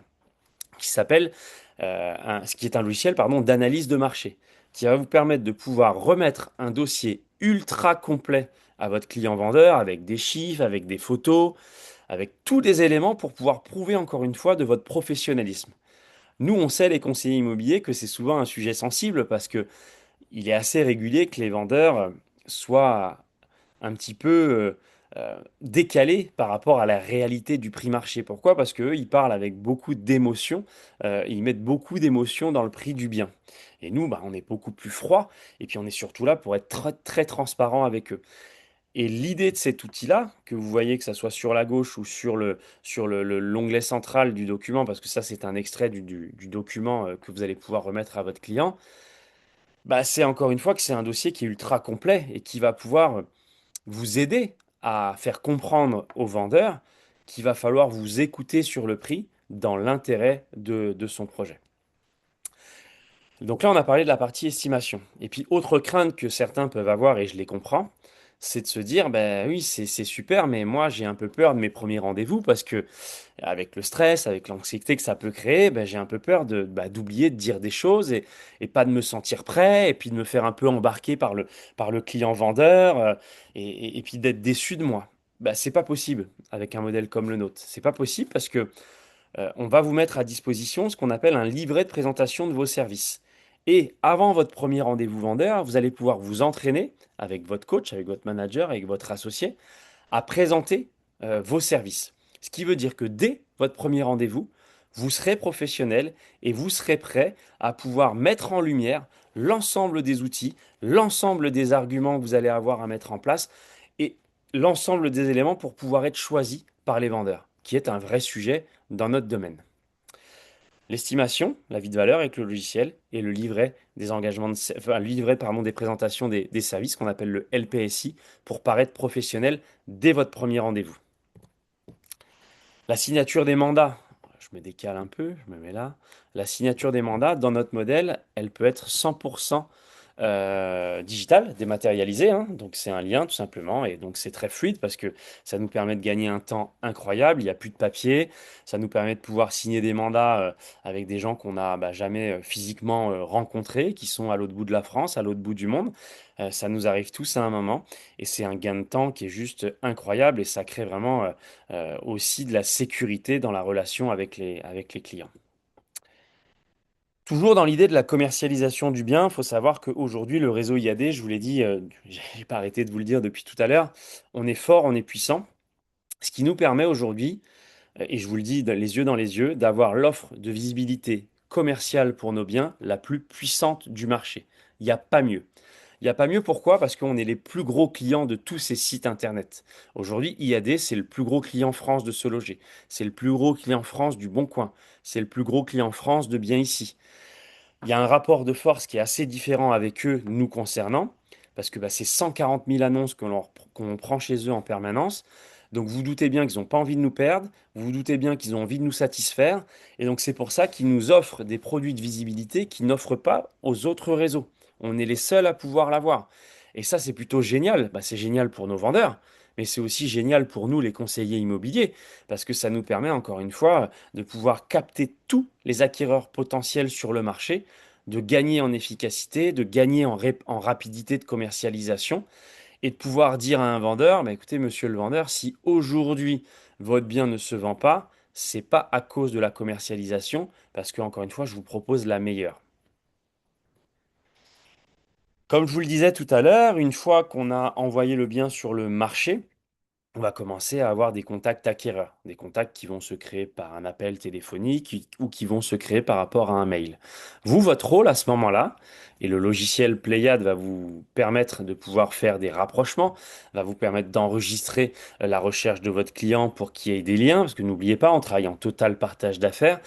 qui s'appelle, ce qui est un logiciel, pardon, d'analyse de marché, qui va vous permettre de pouvoir remettre un dossier ultra complet à votre client vendeur, avec des chiffres, avec des photos, avec tous les éléments pour pouvoir prouver encore une fois de votre professionnalisme. Nous, on sait, les conseillers immobiliers, que c'est souvent un sujet sensible parce que il est assez régulier que les vendeurs soient un petit peu décalés par rapport à la réalité du prix marché. Pourquoi? Parce qu'eux, ils parlent avec beaucoup d'émotions, ils mettent beaucoup d'émotions dans le prix du bien. Et nous, bah, on est beaucoup plus froid, et puis on est surtout là pour être très, très transparent avec eux. Et l'idée de cet outil-là, que vous voyez que ça soit sur la gauche ou l'onglet central du document, parce que ça c'est un extrait du document que vous allez pouvoir remettre à votre client, bah, c'est encore une fois que c'est un dossier qui est ultra complet et qui va pouvoir vous aider à faire comprendre au vendeur qu'il va falloir vous écouter sur le prix dans l'intérêt de son projet. Donc là, on a parlé de la partie estimation. Et puis, autre crainte que certains peuvent avoir, et je les comprends, c'est de se dire, ben oui, c'est super, mais moi, j'ai un peu peur de mes premiers rendez-vous parce que, avec le stress, avec l'anxiété que ça peut créer, ben, j'ai un peu peur d'oublier de dire des choses et pas de me sentir prêt, et puis de me faire un peu embarquer par le client vendeur, et puis d'être déçu de moi. Ben, c'est pas possible avec un modèle comme le nôtre. C'est pas possible parce que on va vous mettre à disposition ce qu'on appelle un livret de présentation de vos services. Et avant votre premier rendez-vous vendeur, vous allez pouvoir vous entraîner avec votre coach, avec votre manager, avec votre associé, à présenter vos services. Ce qui veut dire que dès votre premier rendez-vous, vous serez professionnel et vous serez prêt à pouvoir mettre en lumière l'ensemble des outils, l'ensemble des arguments que vous allez avoir à mettre en place et l'ensemble des éléments pour pouvoir être choisi par les vendeurs, qui est un vrai sujet dans notre domaine. L'estimation, la vie de valeur avec le logiciel et le livret des engagements le livret pardon, des présentations des services qu'on appelle le LPSI pour paraître professionnel dès votre premier rendez-vous. La signature des mandats, je me décale un peu, je me mets là. La signature des mandats, dans notre modèle, elle peut être 100% digitale, dématérialisée, hein. Donc c'est un lien tout simplement, et donc c'est très fluide parce que ça nous permet de gagner un temps incroyable. Il n'y a plus de papier, ça nous permet de pouvoir signer des mandats avec des gens qu'on n'a jamais physiquement rencontrés, qui sont à l'autre bout de la France, à l'autre bout du monde. Ça nous arrive tous à un moment, et c'est un gain de temps qui est juste incroyable, et ça crée vraiment aussi de la sécurité dans la relation avec les clients. Toujours dans l'idée de la commercialisation du bien, il faut savoir qu'aujourd'hui, le réseau IAD, je vous l'ai dit, j'ai pas arrêté de vous le dire depuis tout à l'heure, on est fort, on est puissant, ce qui nous permet aujourd'hui, et je vous le dis les yeux dans les yeux, d'avoir l'offre de visibilité commerciale pour nos biens la plus puissante du marché. Il n'y a pas mieux. Il n'y a pas mieux, pourquoi? Parce qu'on est les plus gros clients de tous ces sites internet. Aujourd'hui, IAD, c'est le plus gros client France de Se Loger. C'est le plus gros client France du Bon Coin. C'est le plus gros client France de Bien Ici. Il y a un rapport de force qui est assez différent avec eux, nous concernant, parce que c'est 140 000 annonces qu'on prend chez eux en permanence. Donc vous doutez bien qu'ils n'ont pas envie de nous perdre, vous vous doutez bien qu'ils ont envie de nous satisfaire, et donc c'est pour ça qu'ils nous offrent des produits de visibilité qu'ils n'offrent pas aux autres réseaux. On est les seuls à pouvoir l'avoir. Et ça, c'est plutôt génial. C'est génial pour nos vendeurs, mais c'est aussi génial pour nous, les conseillers immobiliers, parce que ça nous permet, encore une fois, de pouvoir capter tous les acquéreurs potentiels sur le marché, de gagner en efficacité, de gagner en rapidité de commercialisation, et de pouvoir dire à un vendeur, écoutez, monsieur le vendeur, si aujourd'hui votre bien ne se vend pas, c'est pas à cause de la commercialisation, parce que, encore une fois, je vous propose la meilleure. Comme je vous le disais tout à l'heure, une fois qu'on a envoyé le bien sur le marché, on va commencer à avoir des contacts acquéreurs, des contacts qui vont se créer par un appel téléphonique ou qui vont se créer par rapport à un mail. Vous, votre rôle à ce moment-là, et le logiciel Pléiade va vous permettre de pouvoir faire des rapprochements, va vous permettre d'enregistrer la recherche de votre client pour qu'il y ait des liens, parce que n'oubliez pas, on travaille en total partage d'affaires,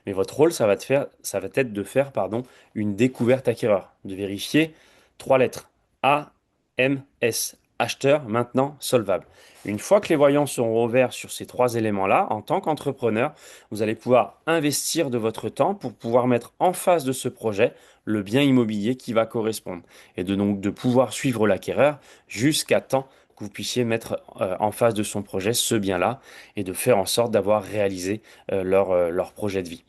mais votre rôle, ça va être de faire, pardon, une découverte acquéreur, de vérifier trois lettres: A, M, S, acheteur, maintenant, solvable. Une fois que les voyants seront au vert sur ces trois éléments-là, en tant qu'entrepreneur, vous allez pouvoir investir de votre temps pour pouvoir mettre en face de ce projet le bien immobilier qui va correspondre. Et donc de pouvoir suivre l'acquéreur jusqu'à temps que vous puissiez mettre en face de son projet ce bien-là et de faire en sorte d'avoir réalisé leur projet de vie.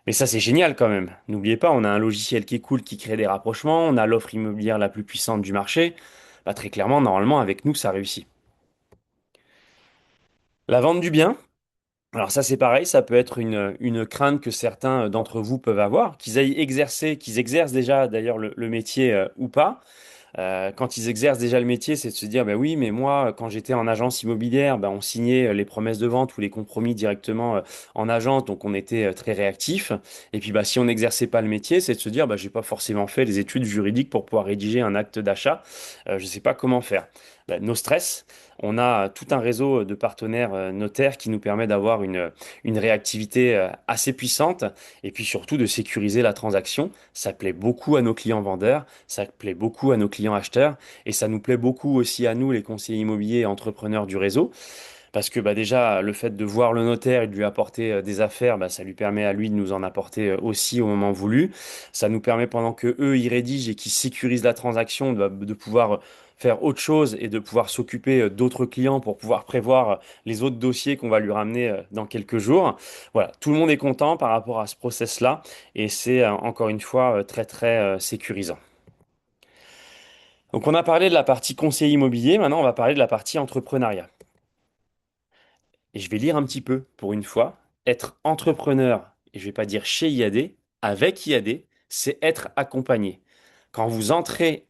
Mais ça, c'est génial quand même. N'oubliez pas, on a un logiciel qui est cool, qui crée des rapprochements, on a l'offre immobilière la plus puissante du marché. Bah, très clairement, normalement, avec nous, ça réussit. La vente du bien, alors ça c'est pareil, ça peut être une crainte que certains d'entre vous peuvent avoir, qu'ils aillent exercer, qu'ils exercent déjà d'ailleurs le métier ou pas. Quand ils exercent déjà le métier, c'est de se dire, bah oui, mais moi, quand j'étais en agence immobilière, bah, on signait les promesses de vente ou les compromis directement en agence, donc on était très réactif. Et puis, bah, si on n'exerçait pas le métier, c'est de se dire, bah, j'ai pas forcément fait les études juridiques pour pouvoir rédiger un acte d'achat. Je sais pas comment faire. Bah, no stress. On a tout un réseau de partenaires notaires qui nous permet d'avoir une réactivité assez puissante et puis surtout de sécuriser la transaction. Ça plaît beaucoup à nos clients vendeurs. Ça plaît beaucoup à nos clients acheteurs et ça nous plaît beaucoup aussi à nous, les conseillers immobiliers et entrepreneurs du réseau, parce que bah, déjà, le fait de voir le notaire et de lui apporter des affaires, bah, ça lui permet à lui de nous en apporter aussi au moment voulu. Ça nous permet, pendant que eux, ils rédigent et qu'ils sécurisent la transaction, de pouvoir faire autre chose et de pouvoir s'occuper d'autres clients pour pouvoir prévoir les autres dossiers qu'on va lui ramener dans quelques jours. Voilà, tout le monde est content par rapport à ce process-là et c'est encore une fois très très sécurisant. Donc on a parlé de la partie conseiller immobilier, maintenant on va parler de la partie entrepreneuriat. Et je vais lire un petit peu pour une fois. Être entrepreneur, et je vais pas dire chez IAD, avec IAD, c'est être accompagné. Quand vous entrez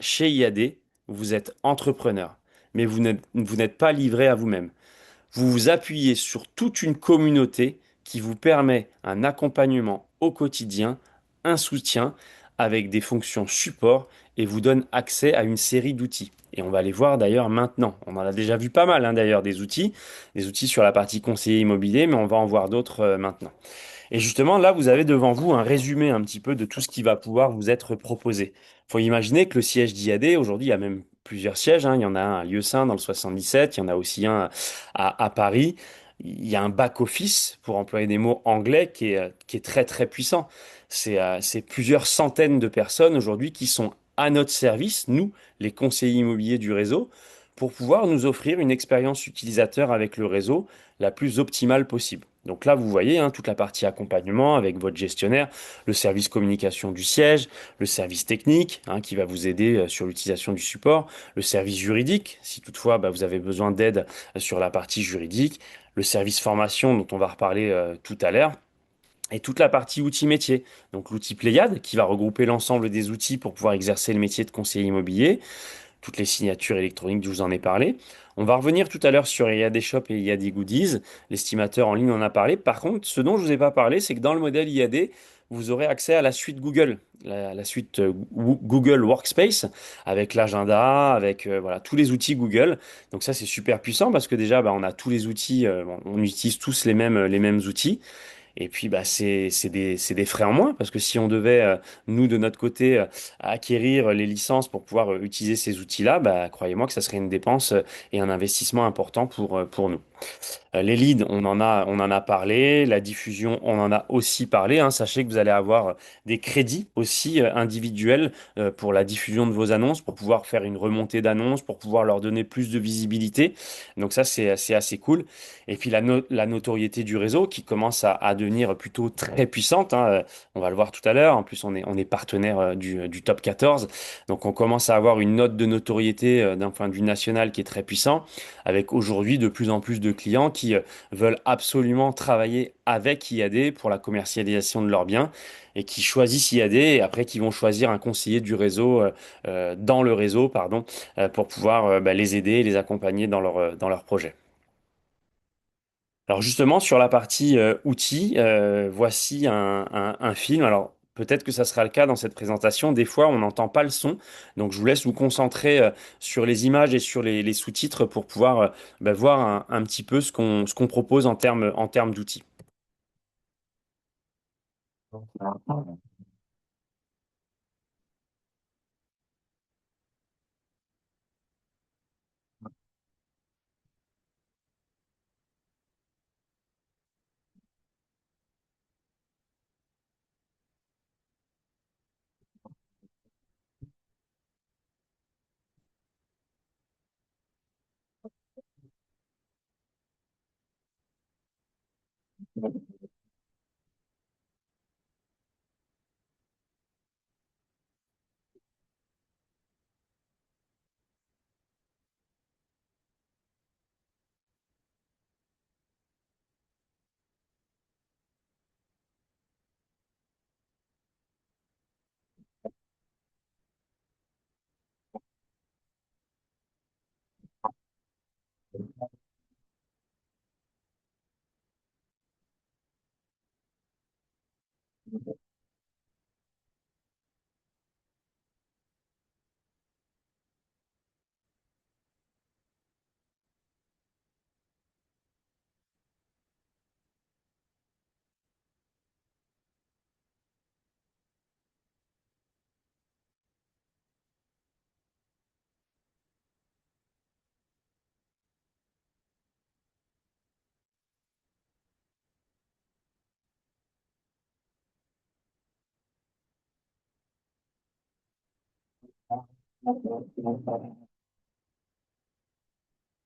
chez IAD, vous êtes entrepreneur, mais vous n'êtes pas livré à vous-même. Vous vous appuyez sur toute une communauté qui vous permet un accompagnement au quotidien, un soutien avec des fonctions support et vous donne accès à une série d'outils. Et on va les voir d'ailleurs maintenant. On en a déjà vu pas mal d'ailleurs des outils sur la partie conseiller immobilier, mais on va en voir d'autres maintenant. Et justement, là, vous avez devant vous un résumé un petit peu de tout ce qui va pouvoir vous être proposé. Il faut imaginer que le siège d'IAD, aujourd'hui, il y a même plusieurs sièges, hein. Il y en a un à Lieu-Saint dans le 77, il y en a aussi un à Paris. Il y a un back-office, pour employer des mots anglais, qui est très très puissant. C'est plusieurs centaines de personnes aujourd'hui qui sont à notre service, nous, les conseillers immobiliers du réseau, pour pouvoir nous offrir une expérience utilisateur avec le réseau la plus optimale possible. Donc là, vous voyez toute la partie accompagnement avec votre gestionnaire, le service communication du siège, le service technique qui va vous aider sur l'utilisation du support, le service juridique, si toutefois vous avez besoin d'aide sur la partie juridique, le service formation dont on va reparler tout à l'heure. Et toute la partie outils métier. Donc l'outil Pléiade qui va regrouper l'ensemble des outils pour pouvoir exercer le métier de conseiller immobilier, toutes les signatures électroniques, je vous en ai parlé. On va revenir tout à l'heure sur IAD Shop et IAD Goodies. L'estimateur en ligne en a parlé. Par contre, ce dont je ne vous ai pas parlé, c'est que dans le modèle IAD, vous aurez accès à la suite Google, la suite Google Workspace, avec l'agenda, avec voilà, tous les outils Google. Donc ça, c'est super puissant parce que déjà, on a tous les outils, on utilise tous les mêmes outils. Et puis, c'est des frais en moins, parce que si on devait, nous, de notre côté, acquérir les licences pour pouvoir utiliser ces outils-là, croyez-moi que ça serait une dépense et un investissement important pour nous. Les leads, on en a parlé. La diffusion, on en a aussi parlé, hein. Sachez que vous allez avoir des crédits aussi individuels pour la diffusion de vos annonces, pour pouvoir faire une remontée d'annonces, pour pouvoir leur donner plus de visibilité. Donc ça, c'est assez cool. Et puis la notoriété du réseau qui commence à devenir plutôt très puissante, hein. On va le voir tout à l'heure. En plus, on est partenaire du top 14. Donc on commence à avoir une note de notoriété d'un point de vue national qui est très puissant, avec aujourd'hui de plus en plus de clients qui veulent absolument travailler avec IAD pour la commercialisation de leurs biens et qui choisissent IAD et après qui vont choisir un conseiller du réseau dans le réseau, pardon, pour pouvoir les aider et les accompagner dans leur projet. Alors justement, sur la partie outils, voici un film. Alors peut-être que ça sera le cas dans cette présentation. Des fois, on n'entend pas le son. Donc je vous laisse vous concentrer sur les images et sur les sous-titres pour pouvoir voir un petit peu ce qu'on propose en termes d'outils.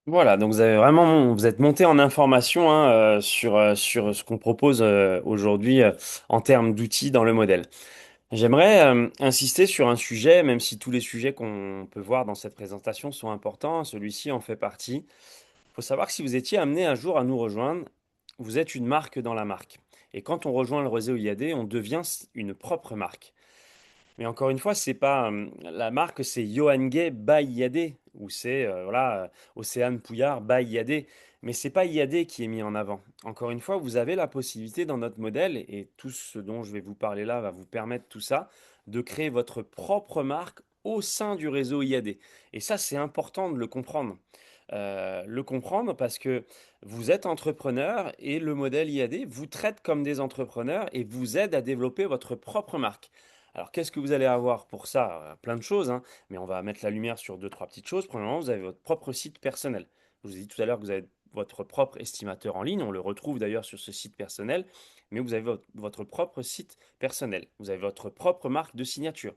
Voilà, donc vous avez vraiment, vous êtes monté en information hein, sur ce qu'on propose aujourd'hui en termes d'outils dans le modèle. J'aimerais insister sur un sujet, même si tous les sujets qu'on peut voir dans cette présentation sont importants, celui-ci en fait partie. Il faut savoir que si vous étiez amené un jour à nous rejoindre, vous êtes une marque dans la marque. Et quand on rejoint le réseau IAD, on devient une propre marque. Mais encore une fois, c'est pas la marque, c'est Johan Gay by IAD ou c'est Océane Pouillard by IAD. Mais c'est pas IAD qui est mis en avant. Encore une fois, vous avez la possibilité dans notre modèle et tout ce dont je vais vous parler là va vous permettre tout ça de créer votre propre marque au sein du réseau IAD. Et ça, c'est important de le comprendre. Le comprendre parce que vous êtes entrepreneur et le modèle IAD vous traite comme des entrepreneurs et vous aide à développer votre propre marque. Alors, qu'est-ce que vous allez avoir pour ça? Plein de choses, hein, mais on va mettre la lumière sur deux, trois petites choses. Premièrement, vous avez votre propre site personnel. Je vous ai dit tout à l'heure que vous avez votre propre estimateur en ligne. On le retrouve d'ailleurs sur ce site personnel, mais vous avez votre propre site personnel. Vous avez votre propre marque de signature.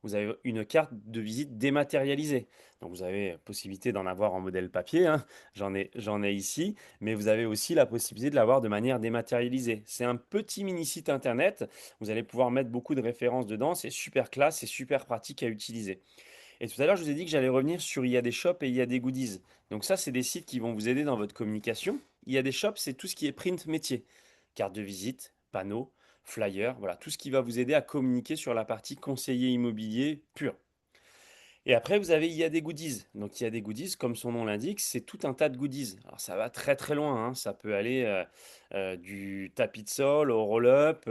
Vous avez une carte de visite dématérialisée. Donc, vous avez possibilité d'en avoir en modèle papier, hein. J'en ai ici, mais vous avez aussi la possibilité de l'avoir de manière dématérialisée. C'est un petit mini site internet. Vous allez pouvoir mettre beaucoup de références dedans. C'est super classe, c'est super pratique à utiliser. Et tout à l'heure, je vous ai dit que j'allais revenir sur Il y a des shops et Il y a des goodies. Donc ça, c'est des sites qui vont vous aider dans votre communication. Il y a des shops, c'est tout ce qui est print métier. Carte de visite, panneaux, flyers, voilà, tout ce qui va vous aider à communiquer sur la partie conseiller immobilier pur. Et après, vous avez il y a des goodies. Donc il y a des goodies, comme son nom l'indique, c'est tout un tas de goodies. Alors ça va très très loin, hein. Ça peut aller du tapis de sol au roll-up,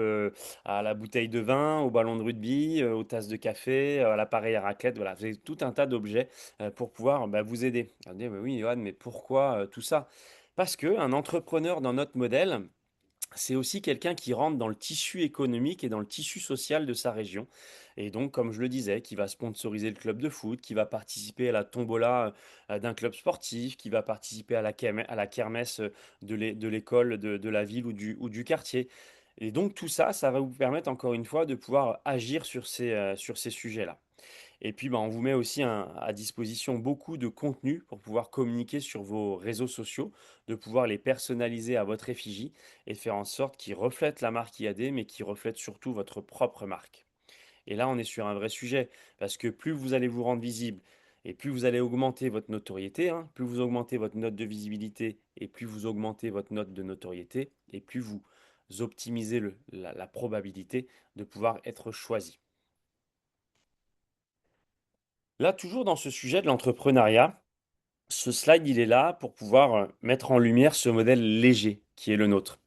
à la bouteille de vin, au ballon de rugby, aux tasses de café, à l'appareil à raclette. Voilà, vous avez tout un tas d'objets pour pouvoir vous aider. Alors, vous dites, mais oui, Johan, mais pourquoi tout ça? Parce qu'un entrepreneur dans notre modèle, c'est aussi quelqu'un qui rentre dans le tissu économique et dans le tissu social de sa région. Et donc, comme je le disais, qui va sponsoriser le club de foot, qui va participer à la tombola d'un club sportif, qui va participer à à la kermesse de l'école de la ville ou du quartier. Et donc, tout ça, ça va vous permettre, encore une fois, de pouvoir agir sur ces sujets-là. Et puis, on vous met aussi à disposition beaucoup de contenu pour pouvoir communiquer sur vos réseaux sociaux, de pouvoir les personnaliser à votre effigie et de faire en sorte qu'ils reflètent la marque IAD, mais qui reflètent surtout votre propre marque. Et là, on est sur un vrai sujet, parce que plus vous allez vous rendre visible, Et plus vous allez augmenter votre notoriété, hein, plus vous augmentez votre note de visibilité et plus vous augmentez votre note de notoriété et plus vous optimisez la probabilité de pouvoir être choisi. Là, toujours dans ce sujet de l'entrepreneuriat, ce slide, il est là pour pouvoir mettre en lumière ce modèle léger qui est le nôtre.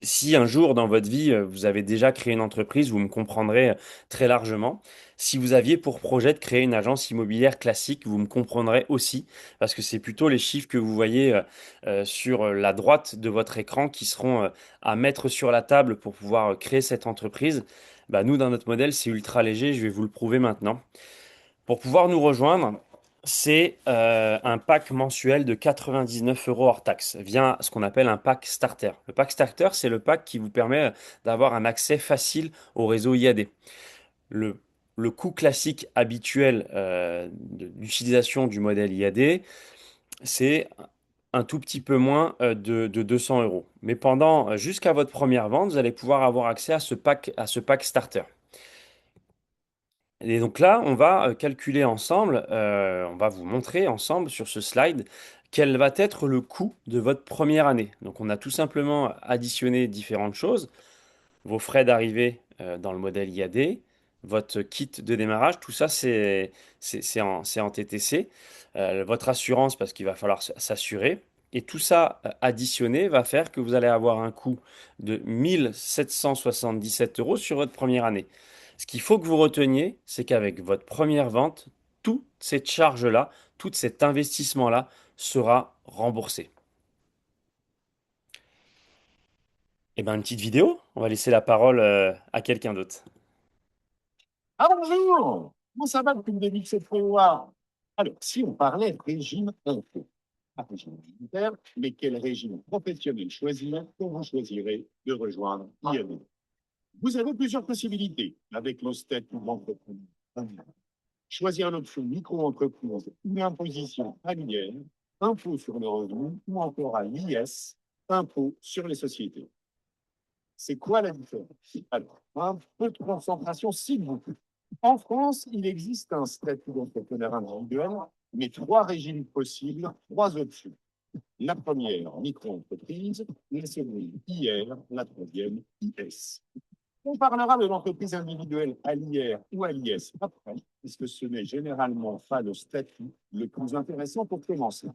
Si un jour dans votre vie, vous avez déjà créé une entreprise, vous me comprendrez très largement. Si vous aviez pour projet de créer une agence immobilière classique, vous me comprendrez aussi, parce que c'est plutôt les chiffres que vous voyez sur la droite de votre écran qui seront à mettre sur la table pour pouvoir créer cette entreprise. Bah, nous, dans notre modèle, c'est ultra léger, je vais vous le prouver maintenant. Pour pouvoir nous rejoindre, c'est un pack mensuel de 99 euros hors taxe via ce qu'on appelle un pack starter. Le pack starter, c'est le pack qui vous permet d'avoir un accès facile au réseau IAD. Le, le coût classique habituel d'utilisation du modèle IAD, c'est un tout petit peu moins de 200 euros. Mais pendant jusqu'à votre première vente, vous allez pouvoir avoir accès à ce pack starter. Et donc là, on va calculer ensemble, on va vous montrer ensemble sur ce slide quel va être le coût de votre première année. Donc on a tout simplement additionné différentes choses, vos frais d'arrivée dans le modèle IAD, votre kit de démarrage, tout ça c'est en TTC, votre assurance parce qu'il va falloir s'assurer. Et tout ça additionné va faire que vous allez avoir un coût de 1777 euros sur votre première année. Ce qu'il faut que vous reteniez, c'est qu'avec votre première vente, toute cette charge-là, tout cet investissement-là sera remboursé. Et bien, une petite vidéo, on va laisser la parole à quelqu'un d'autre. Ah bonjour! Comment ça va depuis le début de cette fois? Alors, si on parlait de régime impôt, pas régime militaire, mais quel régime professionnel choisir quand vous choisirez de rejoindre IAD? Vous avez plusieurs possibilités avec le statut d'entreprise. Choisir l'option micro-entreprise ou l'imposition annuelle, impôt sur le revenu ou encore à l'IS, impôt sur les sociétés. C'est quoi la différence? Alors, un peu de concentration, s'il vous plaît. En France, il existe un statut d'entrepreneur individuel, mais trois régimes possibles, trois options. La première, micro-entreprise, la seconde, IR, la troisième, IS. On parlera de l'entreprise individuelle à l'IR ou à l'IS après, puisque ce n'est généralement pas le statut le plus intéressant pour commencer.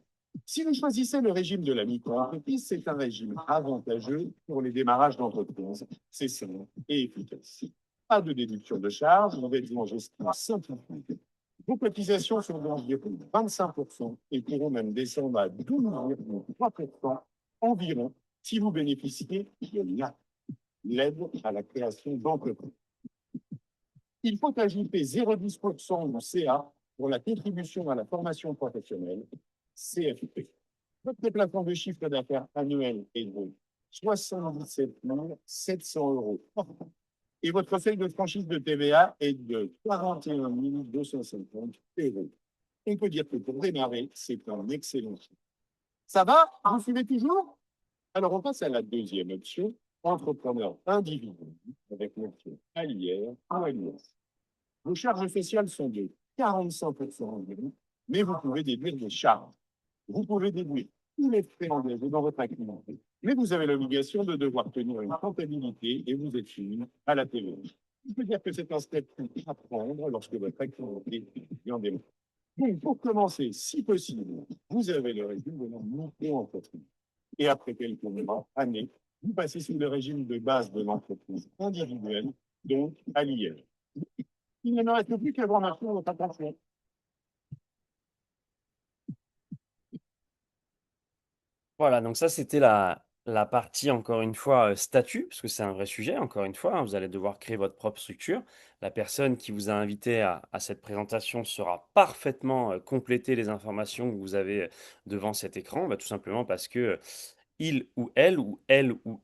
Si vous choisissez le régime de la micro-entreprise, c'est un régime avantageux pour les démarrages d'entreprise. C'est simple et efficace. Pas de déduction de charges, on va en gestion simplifiée. Vos cotisations sont d'environ 25% et pourront même descendre à 12,3% environ si vous bénéficiez de l'aide à la création d'entreprises. Il faut ajouter 0,10% de CA pour la contribution à la formation professionnelle, CFP. Votre plafond de chiffre d'affaires annuel est de 77 700 euros par an. Et votre seuil de franchise de TVA est de 41 250 euros. On peut dire que pour démarrer, c'est un excellent chiffre. Ça va? Vous suivez toujours? Alors, on passe à la deuxième option, entrepreneur individuel, avec l'option ALIR ou ALIS. Vos charges sociales sont de 45% environ, mais vous pouvez déduire des charges. Vous pouvez déduire tous les frais engagés dans votre activité, mais vous avez l'obligation de devoir tenir une comptabilité et vous êtes soumis à la TVA. Je peux dire que c'est un step à prendre lorsque votre activité est en développement. Donc, pour commencer, si possible, vous avez le régime de la micro-entreprise. Et après quelques mois, années, vous passez sous le régime de base de l'entreprise individuelle, donc à l'IR. Il ne me reste plus qu'à vous remercier de votre attention. Voilà, donc ça c'était la partie, encore une fois, statut, parce que c'est un vrai sujet, encore une fois, hein, vous allez devoir créer votre propre structure. La personne qui vous a invité à cette présentation saura parfaitement compléter les informations que vous avez devant cet écran, bah, tout simplement parce que il ou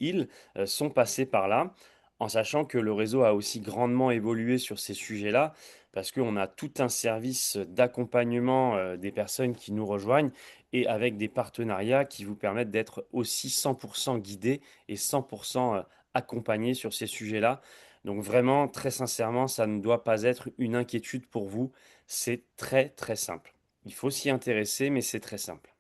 il sont passés par là, en sachant que le réseau a aussi grandement évolué sur ces sujets-là, parce qu'on a tout un service d'accompagnement des personnes qui nous rejoignent et avec des partenariats qui vous permettent d'être aussi 100% guidés et 100% accompagnés sur ces sujets-là. Donc vraiment, très sincèrement, ça ne doit pas être une inquiétude pour vous. C'est très très simple. Il faut s'y intéresser, mais c'est très simple.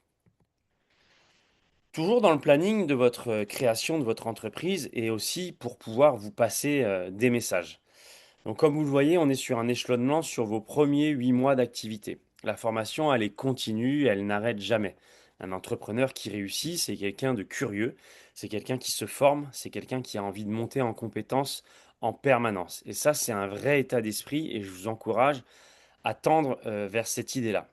Toujours dans le planning de votre création de votre entreprise et aussi pour pouvoir vous passer des messages. Donc comme vous le voyez, on est sur un échelonnement sur vos premiers 8 mois d'activité. La formation, elle est continue, elle n'arrête jamais. Un entrepreneur qui réussit, c'est quelqu'un de curieux, c'est quelqu'un qui se forme, c'est quelqu'un qui a envie de monter en compétences en permanence. Et ça, c'est un vrai état d'esprit et je vous encourage à tendre vers cette idée-là.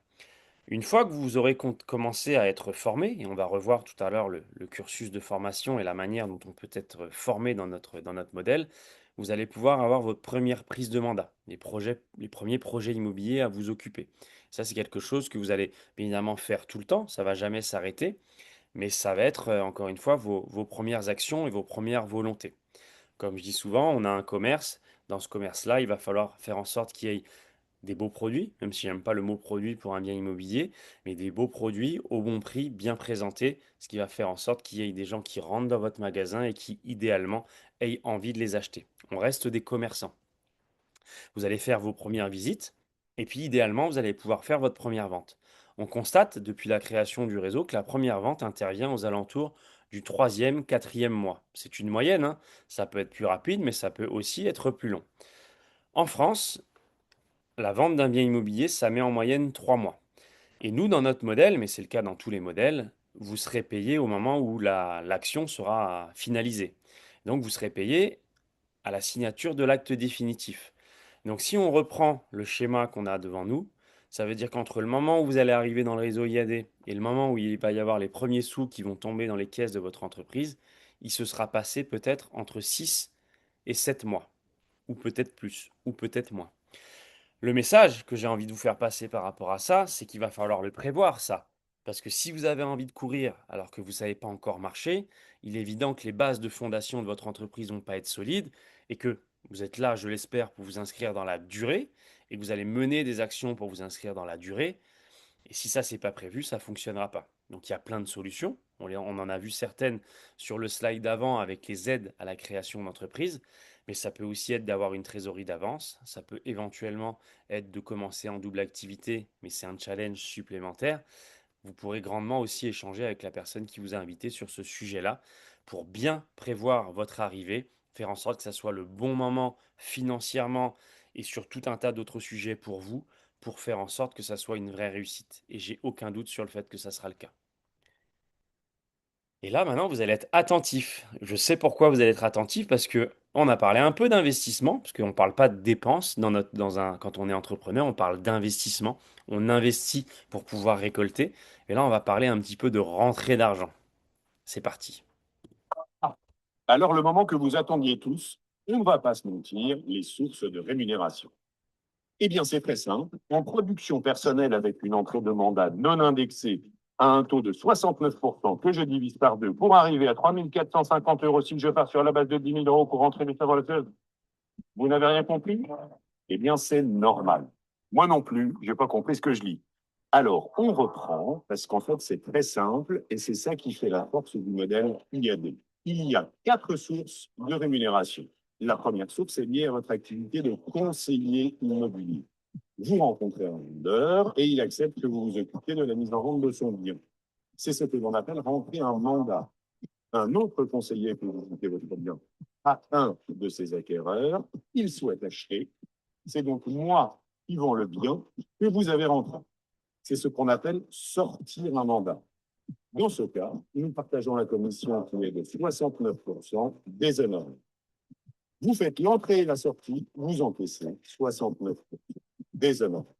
Une fois que vous aurez commencé à être formé, et on va revoir tout à l'heure le cursus de formation et la manière dont on peut être formé dans notre modèle, vous allez pouvoir avoir votre première prise de mandat, les premiers projets immobiliers à vous occuper. Ça, c'est quelque chose que vous allez bien évidemment faire tout le temps, ça ne va jamais s'arrêter, mais ça va être encore une fois vos premières actions et vos premières volontés. Comme je dis souvent, on a un commerce. Dans ce commerce-là, il va falloir faire en sorte qu'il y ait des beaux produits, même si j'aime pas le mot produit pour un bien immobilier, mais des beaux produits au bon prix, bien présentés, ce qui va faire en sorte qu'il y ait des gens qui rentrent dans votre magasin et qui, idéalement, aient envie de les acheter. On reste des commerçants. Vous allez faire vos premières visites, et puis idéalement, vous allez pouvoir faire votre première vente. On constate, depuis la création du réseau, que la première vente intervient aux alentours du troisième, quatrième mois. C'est une moyenne, hein. Ça peut être plus rapide, mais ça peut aussi être plus long. En France, la vente d'un bien immobilier, ça met en moyenne 3 mois. Et nous, dans notre modèle, mais c'est le cas dans tous les modèles, vous serez payé au moment où l'action sera finalisée. Donc, vous serez payé à la signature de l'acte définitif. Donc, si on reprend le schéma qu'on a devant nous, ça veut dire qu'entre le moment où vous allez arriver dans le réseau IAD et le moment où il va y avoir les premiers sous qui vont tomber dans les caisses de votre entreprise, il se sera passé peut-être entre 6 et 7 mois, ou peut-être plus, ou peut-être moins. Le message que j'ai envie de vous faire passer par rapport à ça, c'est qu'il va falloir le prévoir, ça. Parce que si vous avez envie de courir alors que vous ne savez pas encore marcher, il est évident que les bases de fondation de votre entreprise ne vont pas être solides et que vous êtes là, je l'espère, pour vous inscrire dans la durée et que vous allez mener des actions pour vous inscrire dans la durée. Et si ça, c'est pas prévu, ça fonctionnera pas. Donc il y a plein de solutions. On en a vu certaines sur le slide d'avant avec les aides à la création d'entreprise, mais ça peut aussi être d'avoir une trésorerie d'avance. Ça peut éventuellement être de commencer en double activité, mais c'est un challenge supplémentaire. Vous pourrez grandement aussi échanger avec la personne qui vous a invité sur ce sujet-là pour bien prévoir votre arrivée, faire en sorte que ça soit le bon moment financièrement et sur tout un tas d'autres sujets pour vous, pour faire en sorte que ça soit une vraie réussite. Et j'ai aucun doute sur le fait que ça sera le cas. Et là, maintenant, vous allez être attentif. Je sais pourquoi vous allez être attentif, parce que on a parlé un peu d'investissement, parce qu'on ne parle pas de dépenses quand on est entrepreneur, on parle d'investissement. On investit pour pouvoir récolter. Et là, on va parler un petit peu de rentrée d'argent. C'est parti. Ah. Alors, le moment que vous attendiez tous, on ne va pas se mentir, les sources de rémunération. Eh bien, c'est très simple. En production personnelle avec une entrée de mandat non indexée à un taux de 69% que je divise par deux pour arriver à 3 450 euros si je pars sur la base de 10 000 euros pour rentrer les savoir le faire. Vous n'avez rien compris? Eh bien, c'est normal. Moi non plus, je n'ai pas compris ce que je lis. Alors, on reprend, parce qu'en fait, c'est très simple, et c'est ça qui fait la force du modèle IAD. Il y a 4 sources de rémunération. La première source est liée à votre activité de conseiller immobilier. Vous rencontrez un vendeur et il accepte que vous vous occupiez de la mise en vente de son bien. C'est ce que l'on appelle rentrer un mandat. Un autre conseiller peut visiter votre bien à un de ses acquéreurs. Il souhaite acheter. C'est donc moi qui vends le bien que vous avez rentré. C'est ce qu'on appelle sortir un mandat. Dans ce cas, nous partageons la commission qui est de 69% des honoraires. Vous faites l'entrée et la sortie, vous encaissez 69% des honoraires.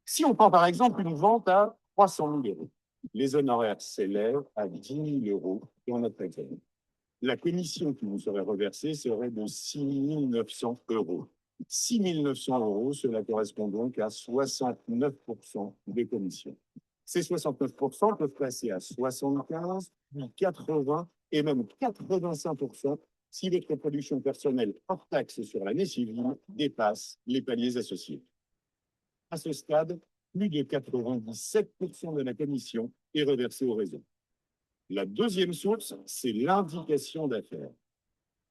Si on prend par exemple une vente à 300 000 euros, les honoraires s'élèvent à 10 000 euros dans notre exemple. La commission qui vous serait reversée serait de 6 900 euros. 6 900 euros, cela correspond donc à 69% des commissions. Ces 69% peuvent passer à 75, puis 80 et même 85% si votre production personnelle hors taxe sur l'année civile dépasse les paliers associés. À ce stade, plus de 97% de la commission est reversée au réseau. La deuxième source, c'est l'indication d'affaires.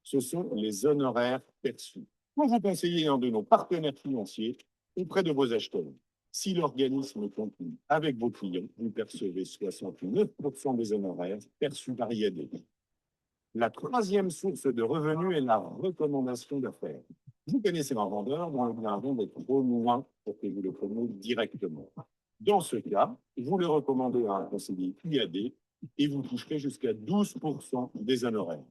Ce sont les honoraires perçus. Quand vous conseillez un de nos partenaires financiers auprès de vos acheteurs, Si l'organisme continue avec vos clients, vous percevez 69% des honoraires perçus par IAD. La troisième source de revenus est la recommandation d'affaires. Vous connaissez un vendeur dont le argent est trop loin pour que vous le preniez directement. Dans ce cas, vous le recommandez à un conseiller IAD et vous toucherez jusqu'à 12% des honoraires.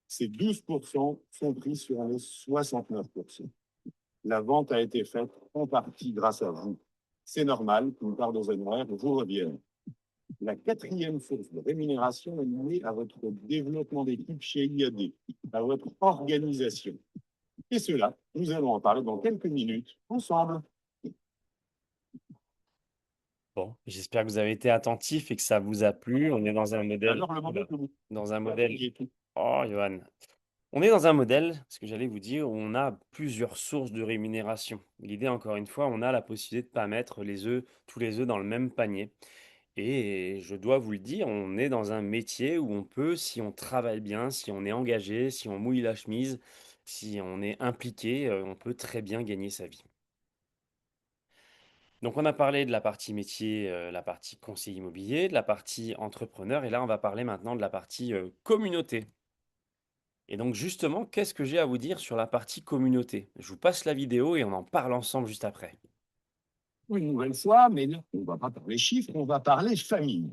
Ces 12% sont pris sur les 69%. La vente a été faite en partie grâce à vous. C'est normal qu'une part des honoraires vous revienne. La quatrième source de rémunération est liée à votre développement d'équipe chez IAD, à votre organisation. Et cela, nous allons en parler dans quelques minutes ensemble. Bon, j'espère que vous avez été attentif et que ça vous a plu. On est dans un modèle. Alors, le moment que vous Dans un modèle. voyez tout. Oh, Johan. On est dans un modèle, ce que j'allais vous dire, où on a plusieurs sources de rémunération. L'idée, encore une fois, on a la possibilité de ne pas mettre tous les œufs dans le même panier. Et je dois vous le dire, on est dans un métier où on peut, si on travaille bien, si on est engagé, si on mouille la chemise, si on est impliqué, on peut très bien gagner sa vie. Donc on a parlé de la partie métier, la partie conseiller immobilier, de la partie entrepreneur, et là on va parler maintenant de la partie communauté. Et donc justement, qu'est-ce que j'ai à vous dire sur la partie communauté? Je vous passe la vidéo et on en parle ensemble juste après. Une nouvelle fois, mais là, on ne va pas parler chiffres, on va parler famille.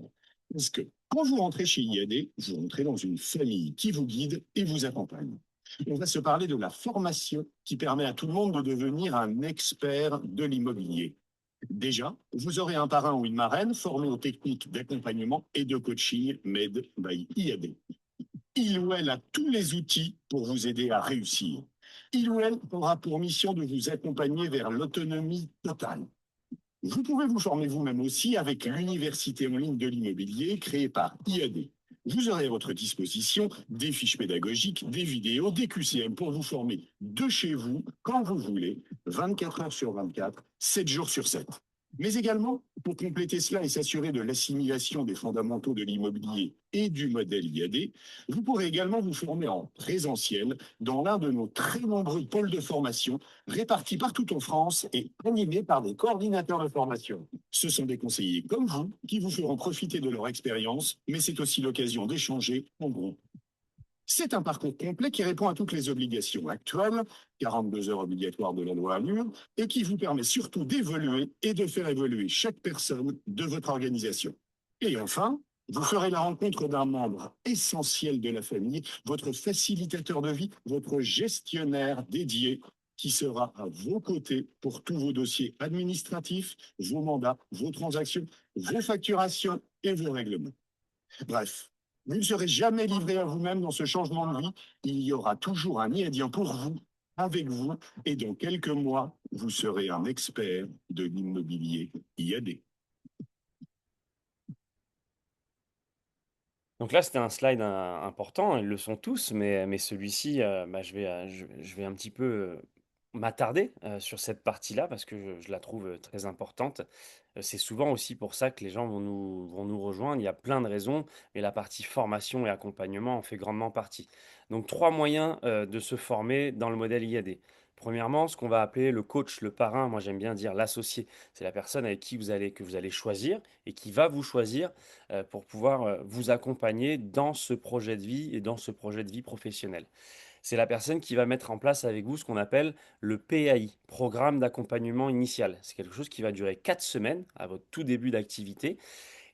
Parce que quand vous rentrez chez IAD, vous rentrez dans une famille qui vous guide et vous accompagne. On va se parler de la formation qui permet à tout le monde de devenir un expert de l'immobilier. Déjà, vous aurez un parrain ou une marraine formé aux techniques d'accompagnement et de coaching made by IAD. Il ou elle a tous les outils pour vous aider à réussir. Il ou elle aura pour mission de vous accompagner vers l'autonomie totale. Vous pouvez vous former vous-même aussi avec l'université en ligne de l'immobilier créée par IAD. Vous aurez à votre disposition des fiches pédagogiques, des vidéos, des QCM pour vous former de chez vous, quand vous voulez, 24 heures sur 24, 7 jours sur 7. Mais également, pour compléter cela et s'assurer de l'assimilation des fondamentaux de l'immobilier et du modèle IAD, vous pourrez également vous former en présentiel dans l'un de nos très nombreux pôles de formation répartis partout en France et animés par des coordinateurs de formation. Ce sont des conseillers comme vous qui vous feront profiter de leur expérience, mais c'est aussi l'occasion d'échanger en groupe. C'est un parcours complet qui répond à toutes les obligations actuelles, 42 heures obligatoires de la loi Allure, et qui vous permet surtout d'évoluer et de faire évoluer chaque personne de votre organisation. Et enfin, vous ferez la rencontre d'un membre essentiel de la famille, votre facilitateur de vie, votre gestionnaire dédié, qui sera à vos côtés pour tous vos dossiers administratifs, vos mandats, vos transactions, vos facturations et vos règlements. Bref, vous ne serez jamais livré à vous-même dans ce changement de vie. Il y aura toujours un IADien pour vous, avec vous, et dans quelques mois, vous serez un expert de l'immobilier IAD. Donc là, c'était un slide important, ils le sont tous, mais celui-ci, je vais un petit peu m'attarder sur cette partie-là parce que je la trouve très importante. C'est souvent aussi pour ça que les gens vont nous rejoindre. Il y a plein de raisons, mais la partie formation et accompagnement en fait grandement partie. Donc, trois moyens de se former dans le modèle IAD. Premièrement, ce qu'on va appeler le coach, le parrain, moi j'aime bien dire l'associé. C'est la personne avec qui que vous allez choisir et qui va vous choisir pour pouvoir vous accompagner dans ce projet de vie et dans ce projet de vie professionnel. C'est la personne qui va mettre en place avec vous ce qu'on appelle le PAI, programme d'accompagnement initial. C'est quelque chose qui va durer 4 semaines à votre tout début d'activité.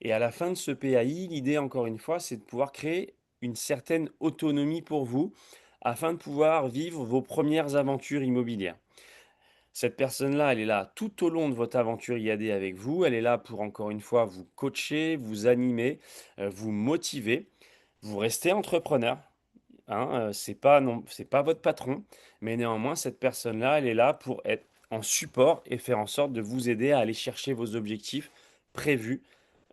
Et à la fin de ce PAI, l'idée, encore une fois, c'est de pouvoir créer une certaine autonomie pour vous afin de pouvoir vivre vos premières aventures immobilières. Cette personne-là, elle est là tout au long de votre aventure IAD avec vous. Elle est là pour, encore une fois, vous coacher, vous animer, vous motiver. Vous restez entrepreneur, hein, c'est pas votre patron, mais néanmoins, cette personne-là, elle est là pour être en support et faire en sorte de vous aider à aller chercher vos objectifs prévus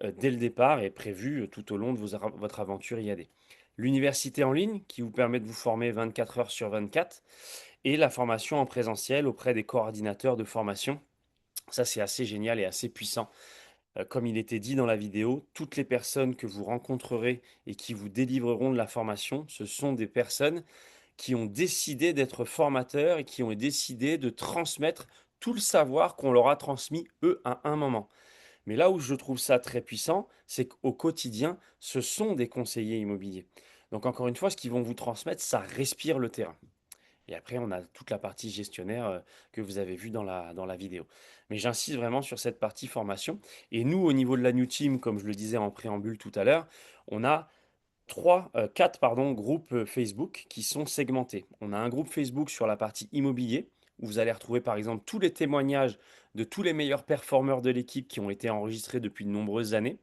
dès le départ et prévus tout au long de votre aventure IAD. L'université en ligne qui vous permet de vous former 24 heures sur 24 et la formation en présentiel auprès des coordinateurs de formation. Ça, c'est assez génial et assez puissant. Comme il était dit dans la vidéo, toutes les personnes que vous rencontrerez et qui vous délivreront de la formation, ce sont des personnes qui ont décidé d'être formateurs et qui ont décidé de transmettre tout le savoir qu'on leur a transmis eux à un moment. Mais là où je trouve ça très puissant, c'est qu'au quotidien, ce sont des conseillers immobiliers. Donc encore une fois, ce qu'ils vont vous transmettre, ça respire le terrain. Et après, on a toute la partie gestionnaire que vous avez vue dans la vidéo. Mais j'insiste vraiment sur cette partie formation. Et nous, au niveau de la New Team, comme je le disais en préambule tout à l'heure, on a quatre pardon, groupes Facebook qui sont segmentés. On a un groupe Facebook sur la partie immobilier, où vous allez retrouver par exemple tous les témoignages de tous les meilleurs performeurs de l'équipe qui ont été enregistrés depuis de nombreuses années.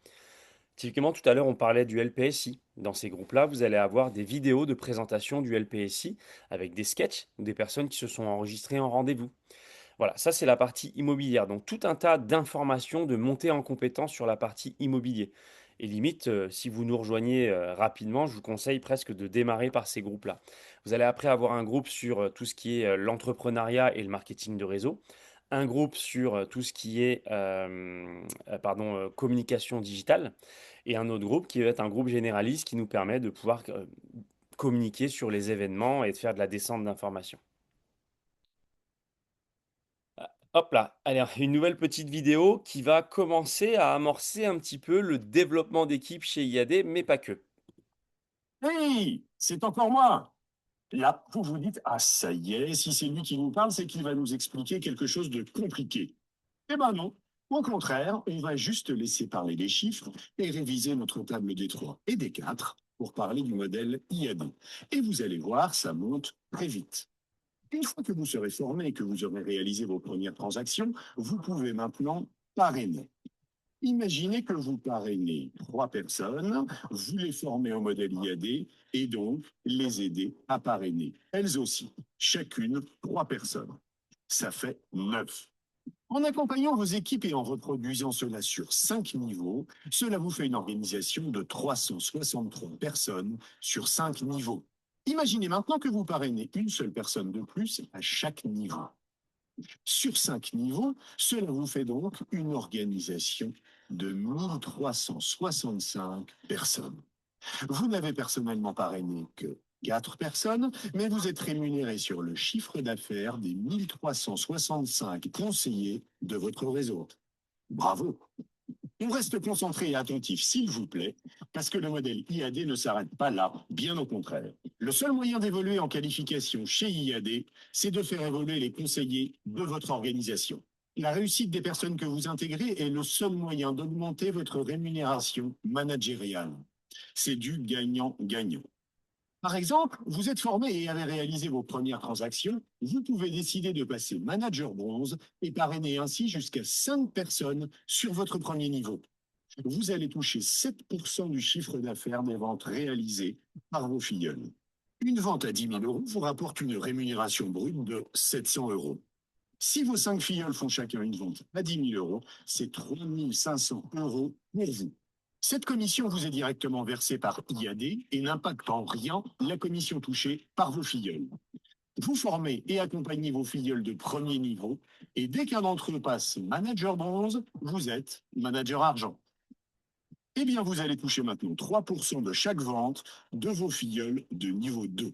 Typiquement, tout à l'heure, on parlait du LPSI. Dans ces groupes-là, vous allez avoir des vidéos de présentation du LPSI avec des sketchs ou des personnes qui se sont enregistrées en rendez-vous. Voilà, ça c'est la partie immobilière. Donc tout un tas d'informations, de montée en compétence sur la partie immobilier. Et limite, si vous nous rejoignez rapidement, je vous conseille presque de démarrer par ces groupes-là. Vous allez après avoir un groupe sur tout ce qui est l'entrepreneuriat et le marketing de réseau, un groupe sur tout ce qui est communication digitale, et un autre groupe qui va être un groupe généraliste qui nous permet de pouvoir communiquer sur les événements et de faire de la descente d'informations. Hop là, alors une nouvelle petite vidéo qui va commencer à amorcer un petit peu le développement d'équipe chez IAD, mais pas que. Hey, c'est encore moi. Là, vous vous dites, ah ça y est, si c'est lui qui nous parle, c'est qu'il va nous expliquer quelque chose de compliqué. Eh ben non. Au contraire, on va juste laisser parler des chiffres et réviser notre table des 3 et des 4 pour parler du modèle IAD. Et vous allez voir, ça monte très vite. Une fois que vous serez formé et que vous aurez réalisé vos premières transactions, vous pouvez maintenant parrainer. Imaginez que vous parrainez 3 personnes, vous les formez au modèle IAD et donc les aider à parrainer, elles aussi, chacune 3 personnes. Ça fait 9. En accompagnant vos équipes et en reproduisant cela sur 5 niveaux, cela vous fait une organisation de 363 personnes sur 5 niveaux. Imaginez maintenant que vous parrainez une seule personne de plus à chaque niveau. Sur 5 niveaux, cela vous fait donc une organisation de 1365 personnes. Vous n'avez personnellement parrainé que 4 personnes, mais vous êtes rémunéré sur le chiffre d'affaires des 1365 conseillers de votre réseau. Bravo! On reste concentré et attentif, s'il vous plaît, parce que le modèle IAD ne s'arrête pas là, bien au contraire. Le seul moyen d'évoluer en qualification chez IAD, c'est de faire évoluer les conseillers de votre organisation. La réussite des personnes que vous intégrez est le seul moyen d'augmenter votre rémunération managériale. C'est du gagnant-gagnant. Par exemple, vous êtes formé et avez réalisé vos premières transactions, vous pouvez décider de passer manager bronze et parrainer ainsi jusqu'à 5 personnes sur votre premier niveau. Vous allez toucher 7% du chiffre d'affaires des ventes réalisées par vos filleuls. Une vente à 10 000 euros vous rapporte une rémunération brute de 700 euros. Si vos 5 filleuls font chacun une vente à 10 000 euros, c'est 3 500 euros pour vous. Cette commission vous est directement versée par IAD et n'impacte en rien la commission touchée par vos filleuls. Vous formez et accompagnez vos filleuls de premier niveau et dès qu'un d'entre eux passe manager bronze, vous êtes manager argent. Eh bien, vous allez toucher maintenant 3% de chaque vente de vos filleuls de niveau 2.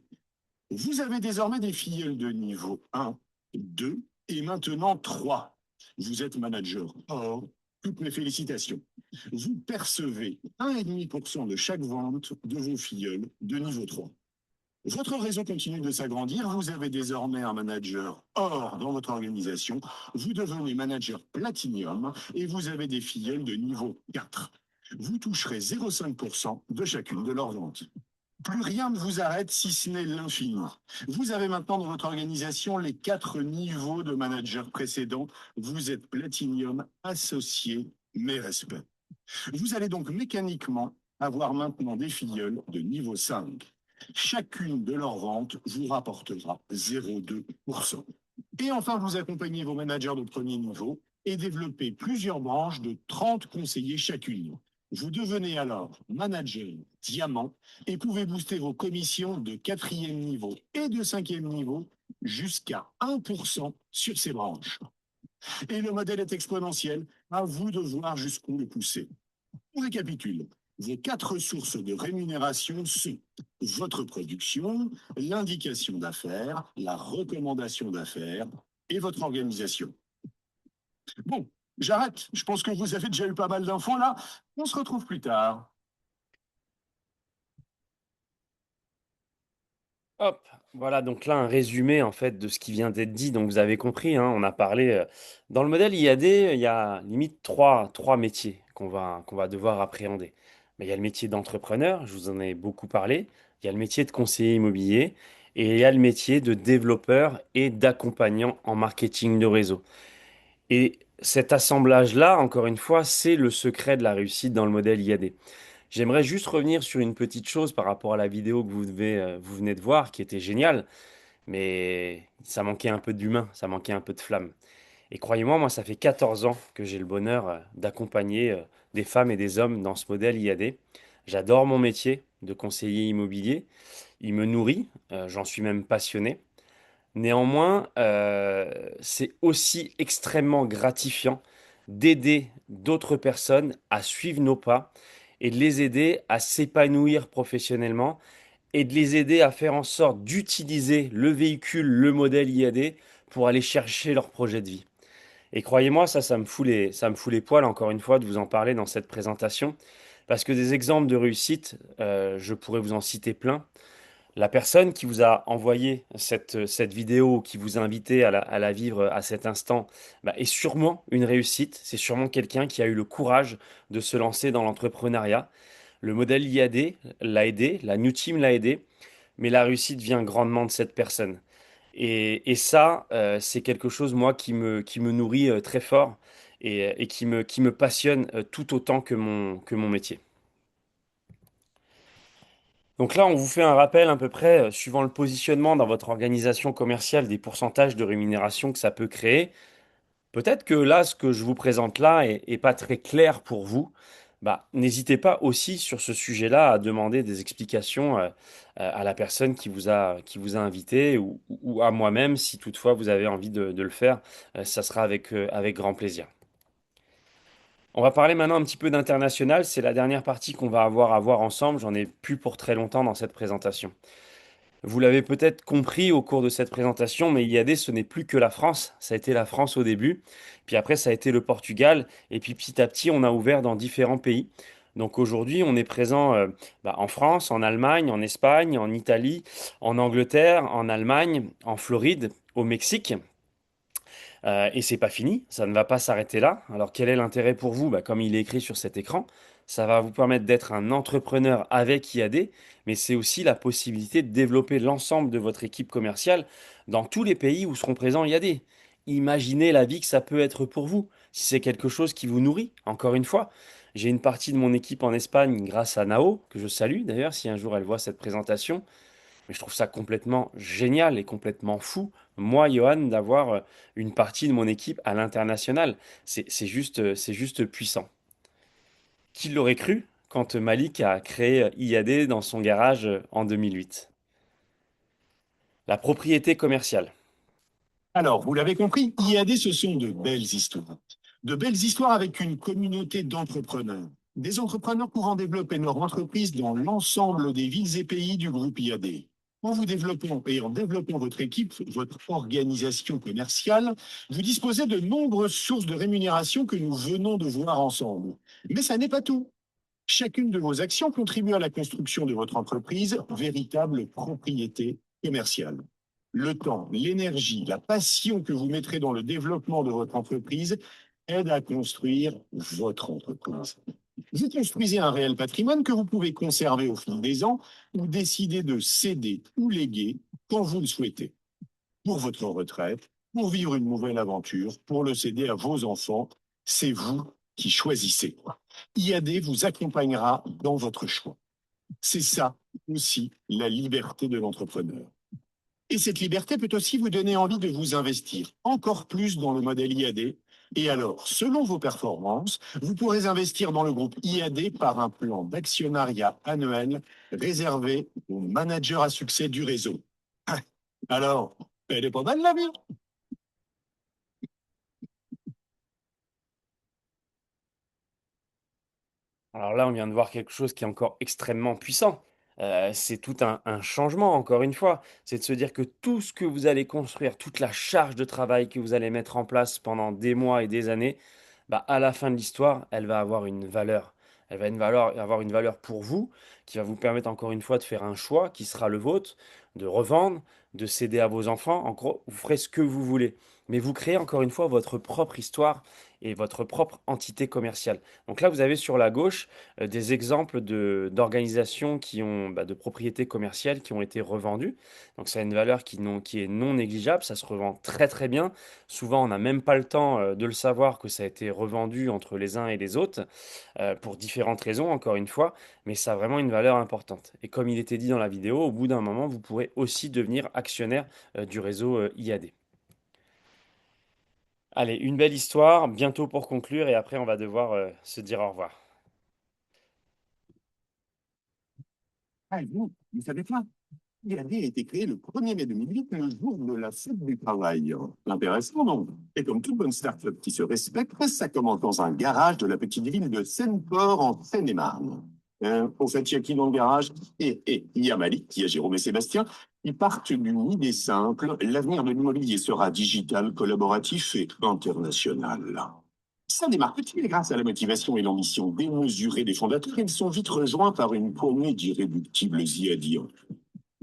Vous avez désormais des filleuls de niveau 1, 2 et maintenant 3. Vous êtes manager or. Toutes mes félicitations. Vous percevez 1,5% de chaque vente de vos filleuls de niveau 3. Votre réseau continue de s'agrandir. Vous avez désormais un manager or dans votre organisation. Vous devenez manager platinum et vous avez des filleuls de niveau 4. Vous toucherez 0,5% de chacune de leurs ventes. Plus rien ne vous arrête si ce n'est l'infini. Vous avez maintenant dans votre organisation les 4 niveaux de manager précédents. Vous êtes Platinum, associé, mes respects. Vous allez donc mécaniquement avoir maintenant des filleuls de niveau 5. Chacune de leurs ventes vous rapportera 0,2%. Et enfin, vous accompagnez vos managers de premier niveau et développez plusieurs branches de 30 conseillers chacune. Vous devenez alors manager diamant et pouvez booster vos commissions de 4e niveau et de 5e niveau jusqu'à 1% sur ces branches. Et le modèle est exponentiel, à vous de voir jusqu'où le pousser. On récapitule. Vos 4 sources de rémunération sont votre production, l'indication d'affaires, la recommandation d'affaires et votre organisation. Bon, j'arrête. Je pense que vous avez déjà eu pas mal d'infos là. On se retrouve plus tard. Hop, voilà donc là un résumé en fait de ce qui vient d'être dit. Donc vous avez compris, hein, on a parlé dans le modèle IAD, il y a limite trois métiers qu'on va devoir appréhender. Mais il y a le métier d'entrepreneur, je vous en ai beaucoup parlé. Il y a le métier de conseiller immobilier et il y a le métier de développeur et d'accompagnant en marketing de réseau. Et cet assemblage-là, encore une fois, c'est le secret de la réussite dans le modèle IAD. J'aimerais juste revenir sur une petite chose par rapport à la vidéo que vous venez de voir, qui était géniale, mais ça manquait un peu d'humain, ça manquait un peu de flamme. Et croyez-moi, moi, ça fait 14 ans que j'ai le bonheur d'accompagner des femmes et des hommes dans ce modèle IAD. J'adore mon métier de conseiller immobilier, il me nourrit, j'en suis même passionné. Néanmoins, c'est aussi extrêmement gratifiant d'aider d'autres personnes à suivre nos pas et de les aider à s'épanouir professionnellement et de les aider à faire en sorte d'utiliser le véhicule, le modèle IAD pour aller chercher leur projet de vie. Et croyez-moi, ça me fout les poils encore une fois de vous en parler dans cette présentation, parce que des exemples de réussite, je pourrais vous en citer plein. La personne qui vous a envoyé cette vidéo, qui vous a invité à la vivre à cet instant, bah, est sûrement une réussite. C'est sûrement quelqu'un qui a eu le courage de se lancer dans l'entrepreneuriat. Le modèle IAD l'a aidé, la New Team l'a aidé, mais la réussite vient grandement de cette personne. Et ça, c'est quelque chose, moi, qui me nourrit très fort et qui me passionne tout autant que mon métier. Donc là, on vous fait un rappel à peu près, suivant le positionnement dans votre organisation commerciale, des pourcentages de rémunération que ça peut créer. Peut-être que là, ce que je vous présente là est pas très clair pour vous. Bah, n'hésitez pas aussi sur ce sujet-là à demander des explications à la personne qui vous a invité ou à moi-même si toutefois vous avez envie de le faire. Ça sera avec grand plaisir. On va parler maintenant un petit peu d'international. C'est la dernière partie qu'on va avoir à voir ensemble. J'en ai plus pour très longtemps dans cette présentation. Vous l'avez peut-être compris au cours de cette présentation, mais IAD, ce n'est plus que la France. Ça a été la France au début, puis après ça a été le Portugal, et puis petit à petit on a ouvert dans différents pays. Donc aujourd'hui on est présent en France, en Allemagne, en Espagne, en Italie, en Angleterre, en Allemagne, en Floride, au Mexique. Et c'est pas fini, ça ne va pas s'arrêter là. Alors quel est l'intérêt pour vous? Bah, comme il est écrit sur cet écran, ça va vous permettre d'être un entrepreneur avec IAD, mais c'est aussi la possibilité de développer l'ensemble de votre équipe commerciale dans tous les pays où seront présents IAD. Imaginez la vie que ça peut être pour vous, si c'est quelque chose qui vous nourrit. Encore une fois, j'ai une partie de mon équipe en Espagne grâce à Nao, que je salue d'ailleurs si un jour elle voit cette présentation. Mais je trouve ça complètement génial et complètement fou, moi, Johan, d'avoir une partie de mon équipe à l'international. C'est juste puissant. Qui l'aurait cru quand Malik a créé IAD dans son garage en 2008? La propriété commerciale. Alors, vous l'avez compris, IAD, ce sont de belles histoires. De belles histoires avec une communauté d'entrepreneurs. Des entrepreneurs pouvant développer leur entreprise dans l'ensemble des villes et pays du groupe IAD. En vous développant et en développant votre équipe, votre organisation commerciale, vous disposez de nombreuses sources de rémunération que nous venons de voir ensemble. Mais ça n'est pas tout. Chacune de vos actions contribue à la construction de votre entreprise, véritable propriété commerciale. Le temps, l'énergie, la passion que vous mettrez dans le développement de votre entreprise aident à construire votre entreprise. Vous construisez un réel patrimoine que vous pouvez conserver au fil des ans ou décider de céder ou léguer quand vous le souhaitez. Pour votre retraite, pour vivre une nouvelle aventure, pour le céder à vos enfants, c'est vous qui choisissez. IAD vous accompagnera dans votre choix. C'est ça aussi la liberté de l'entrepreneur. Et cette liberté peut aussi vous donner envie de vous investir encore plus dans le modèle IAD. Et alors, selon vos performances, vous pourrez investir dans le groupe IAD par un plan d'actionnariat annuel réservé aux managers à succès du réseau. Alors, elle est pas mal la vie. Alors là, on vient de voir quelque chose qui est encore extrêmement puissant. c'est tout un changement, encore une fois. C'est de se dire que tout ce que vous allez construire, toute la charge de travail que vous allez mettre en place pendant des mois et des années, bah, à la fin de l'histoire, elle va avoir une valeur. Elle va avoir une valeur pour vous, qui va vous permettre encore une fois de faire un choix qui sera le vôtre, de revendre, de céder à vos enfants. En gros, vous ferez ce que vous voulez. Mais vous créez encore une fois votre propre histoire et votre propre entité commerciale. Donc là, vous avez sur la gauche des exemples d'organisations qui ont de propriétés commerciales qui ont été revendues. Donc ça a une valeur qui est non négligeable, ça se revend très très bien. Souvent, on n'a même pas le temps de le savoir que ça a été revendu entre les uns et les autres pour différentes raisons, encore une fois, mais ça a vraiment une valeur importante. Et comme il était dit dans la vidéo, au bout d'un moment, vous pourrez aussi devenir actionnaire du réseau IAD. Allez, une belle histoire, bientôt pour conclure, et après on va devoir se dire au revoir. Ah, et vous savez quoi? IAD a été créé le 1er mai 2008, le jour de la fête du travail. Intéressant, non? Et comme toute bonne start-up qui se respecte, ça commence dans un garage de la petite ville de Seine-Port en Seine-et-Marne. Au fait, il y a qui dans le garage? Et il y a Malik, il y a Jérôme et Sébastien. Ils partent d'une idée simple. L'avenir de l'immobilier sera digital, collaboratif et international. Ça démarre petit, mais grâce à la motivation et l'ambition démesurée des fondateurs, ils sont vite rejoints par une poignée d'irréductibles IADiens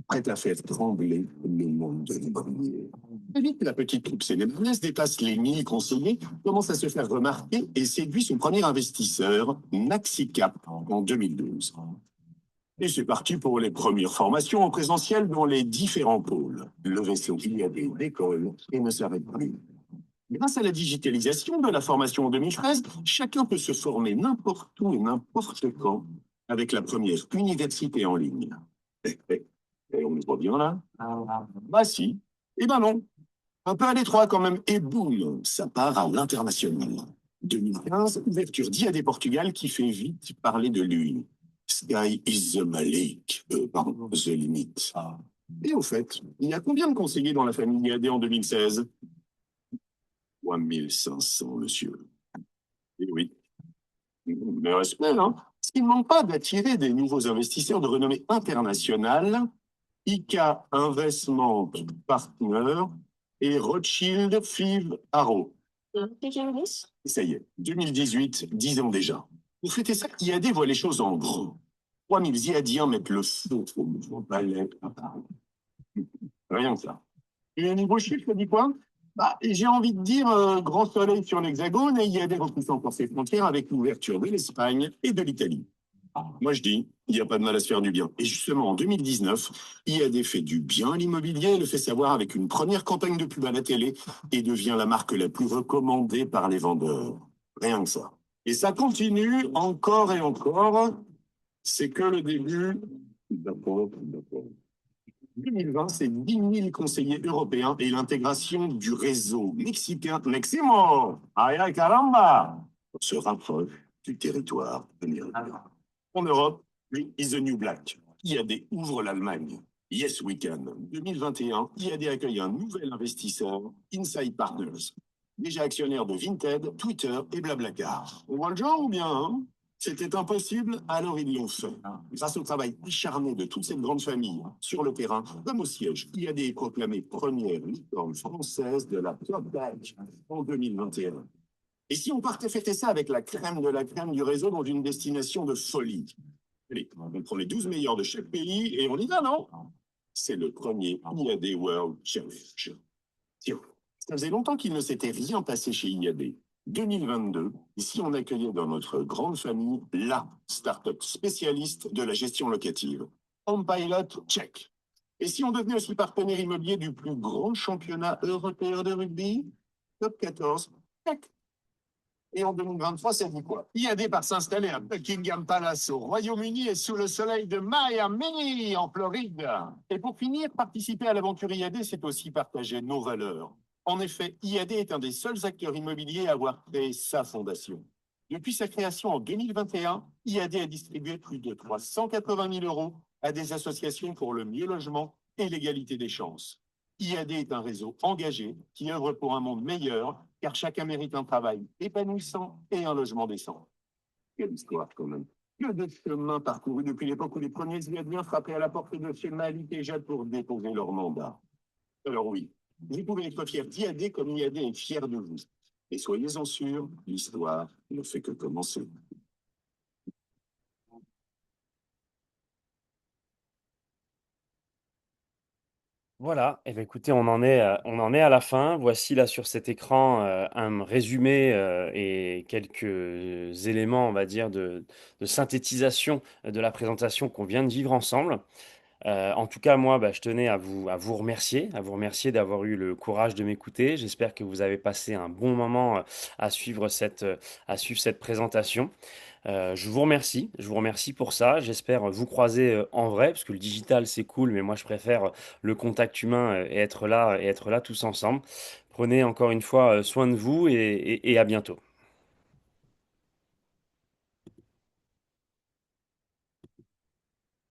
prête à faire trembler le monde de l'immobilier. Très vite, la petite troupe sénégalaise dépasse les 1000 conseillers, commence à se faire remarquer et séduit son premier investisseur, Naxicap, en 2012. Et c'est parti pour les premières formations en présentiel dans les différents pôles. Le vaisseau IAD décolle et ne s'arrête plus. Grâce à la digitalisation de la formation en 2013, chacun peut se former n'importe où et n'importe quand avec la première université en ligne. Et on est pas bien là? Bah si. Eh ben non. Un peu à l'étroit quand même. Et boum, ça part à l'international. 2015, ouverture d'IAD Portugal qui fait vite parler de lui. Sky is the Malik. Pardon, the limit. Et au fait, il y a combien de conseillers dans la famille IAD en 2016? 3500, monsieur. Et oui. Mais respect, hein. Ce qui ne manque pas d'attirer des nouveaux investisseurs de renommée internationale, ICA Investment Partner et Rothschild Five Arrow. Ça y est, 2018, 10 ans déjà. Pour fêter ça, IAD voit les choses en gros. 3000 IADiens mettent le feu au mouvement palais à Paris. Rien que ça. Et au niveau chiffre, ça dit quoi? Bah, j'ai envie de dire grand soleil sur l'Hexagone et IAD repousse encore ses frontières avec l'ouverture de l'Espagne et de l'Italie. Moi, je dis, il n'y a pas de mal à se faire du bien. Et justement, en 2019, IAD fait du bien à l'immobilier, le fait savoir avec une première campagne de pub à la télé et devient la marque la plus recommandée par les vendeurs. Rien que ça. Et ça continue encore et encore. C'est que le début. D'accord, d'accord. 2020, c'est 10 000 conseillers européens et l'intégration du réseau mexicain Neximo. Ay, ay, caramba! Se rapproche du territoire américain. En Europe, lui, is the new black. IAD ouvre l'Allemagne. Yes, we can. 2021, IAD accueille un nouvel investisseur, Inside Partners. Déjà actionnaire de Vinted, Twitter et Blablacar. On voit le genre ou bien, hein? C'était impossible, alors ils l'ont fait. Grâce au travail acharné de toute cette grande famille, sur le terrain, comme au siège, IAD est proclamée première licorne française de la Top Badge en 2021. Et si on partait fêter ça avec la crème de la crème du réseau dans une destination de folie? Allez, on prend les 12 meilleurs de chaque pays et on y va, non? C'est le premier IAD World Challenge. Tiens, ça faisait longtemps qu'il ne s'était rien passé chez IAD. 2022, ici on accueillait dans notre grande famille la start-up spécialiste de la gestion locative. Home Pilot, check. Et si on devenait aussi partenaire immobilier du plus grand championnat européen de rugby? Top 14, check. Et en 2023, ça dit quoi? IAD part s'installer à Buckingham Palace au Royaume-Uni et sous le soleil de Miami en Floride. Et pour finir, participer à l'aventure IAD, c'est aussi partager nos valeurs. En effet, IAD est un des seuls acteurs immobiliers à avoir créé sa fondation. Depuis sa création en 2021, IAD a distribué plus de 380 000 euros à des associations pour le mieux logement et l'égalité des chances. IAD est un réseau engagé qui œuvre pour un monde meilleur, car chacun mérite un travail épanouissant et un logement décent. Quelle histoire quand même. Que de chemin parcouru depuis l'époque où les premiers Zviadriens frappaient à la porte de chez Malik et Jade pour déposer leur mandat. Alors oui, vous pouvez être fier d'IAD comme IAD est fier de vous. Et soyez-en sûrs, l'histoire ne fait que commencer. Voilà, et bien écoutez, on en est à la fin. Voici là sur cet écran un résumé et quelques éléments, on va dire, de synthétisation de la présentation qu'on vient de vivre ensemble. En tout cas, moi, bah, je tenais à vous remercier d'avoir eu le courage de m'écouter. J'espère que vous avez passé un bon moment à suivre cette présentation. Je vous remercie pour ça. J'espère vous croiser en vrai, parce que le digital c'est cool, mais moi je préfère le contact humain et être là tous ensemble. Prenez encore une fois soin de vous et à bientôt.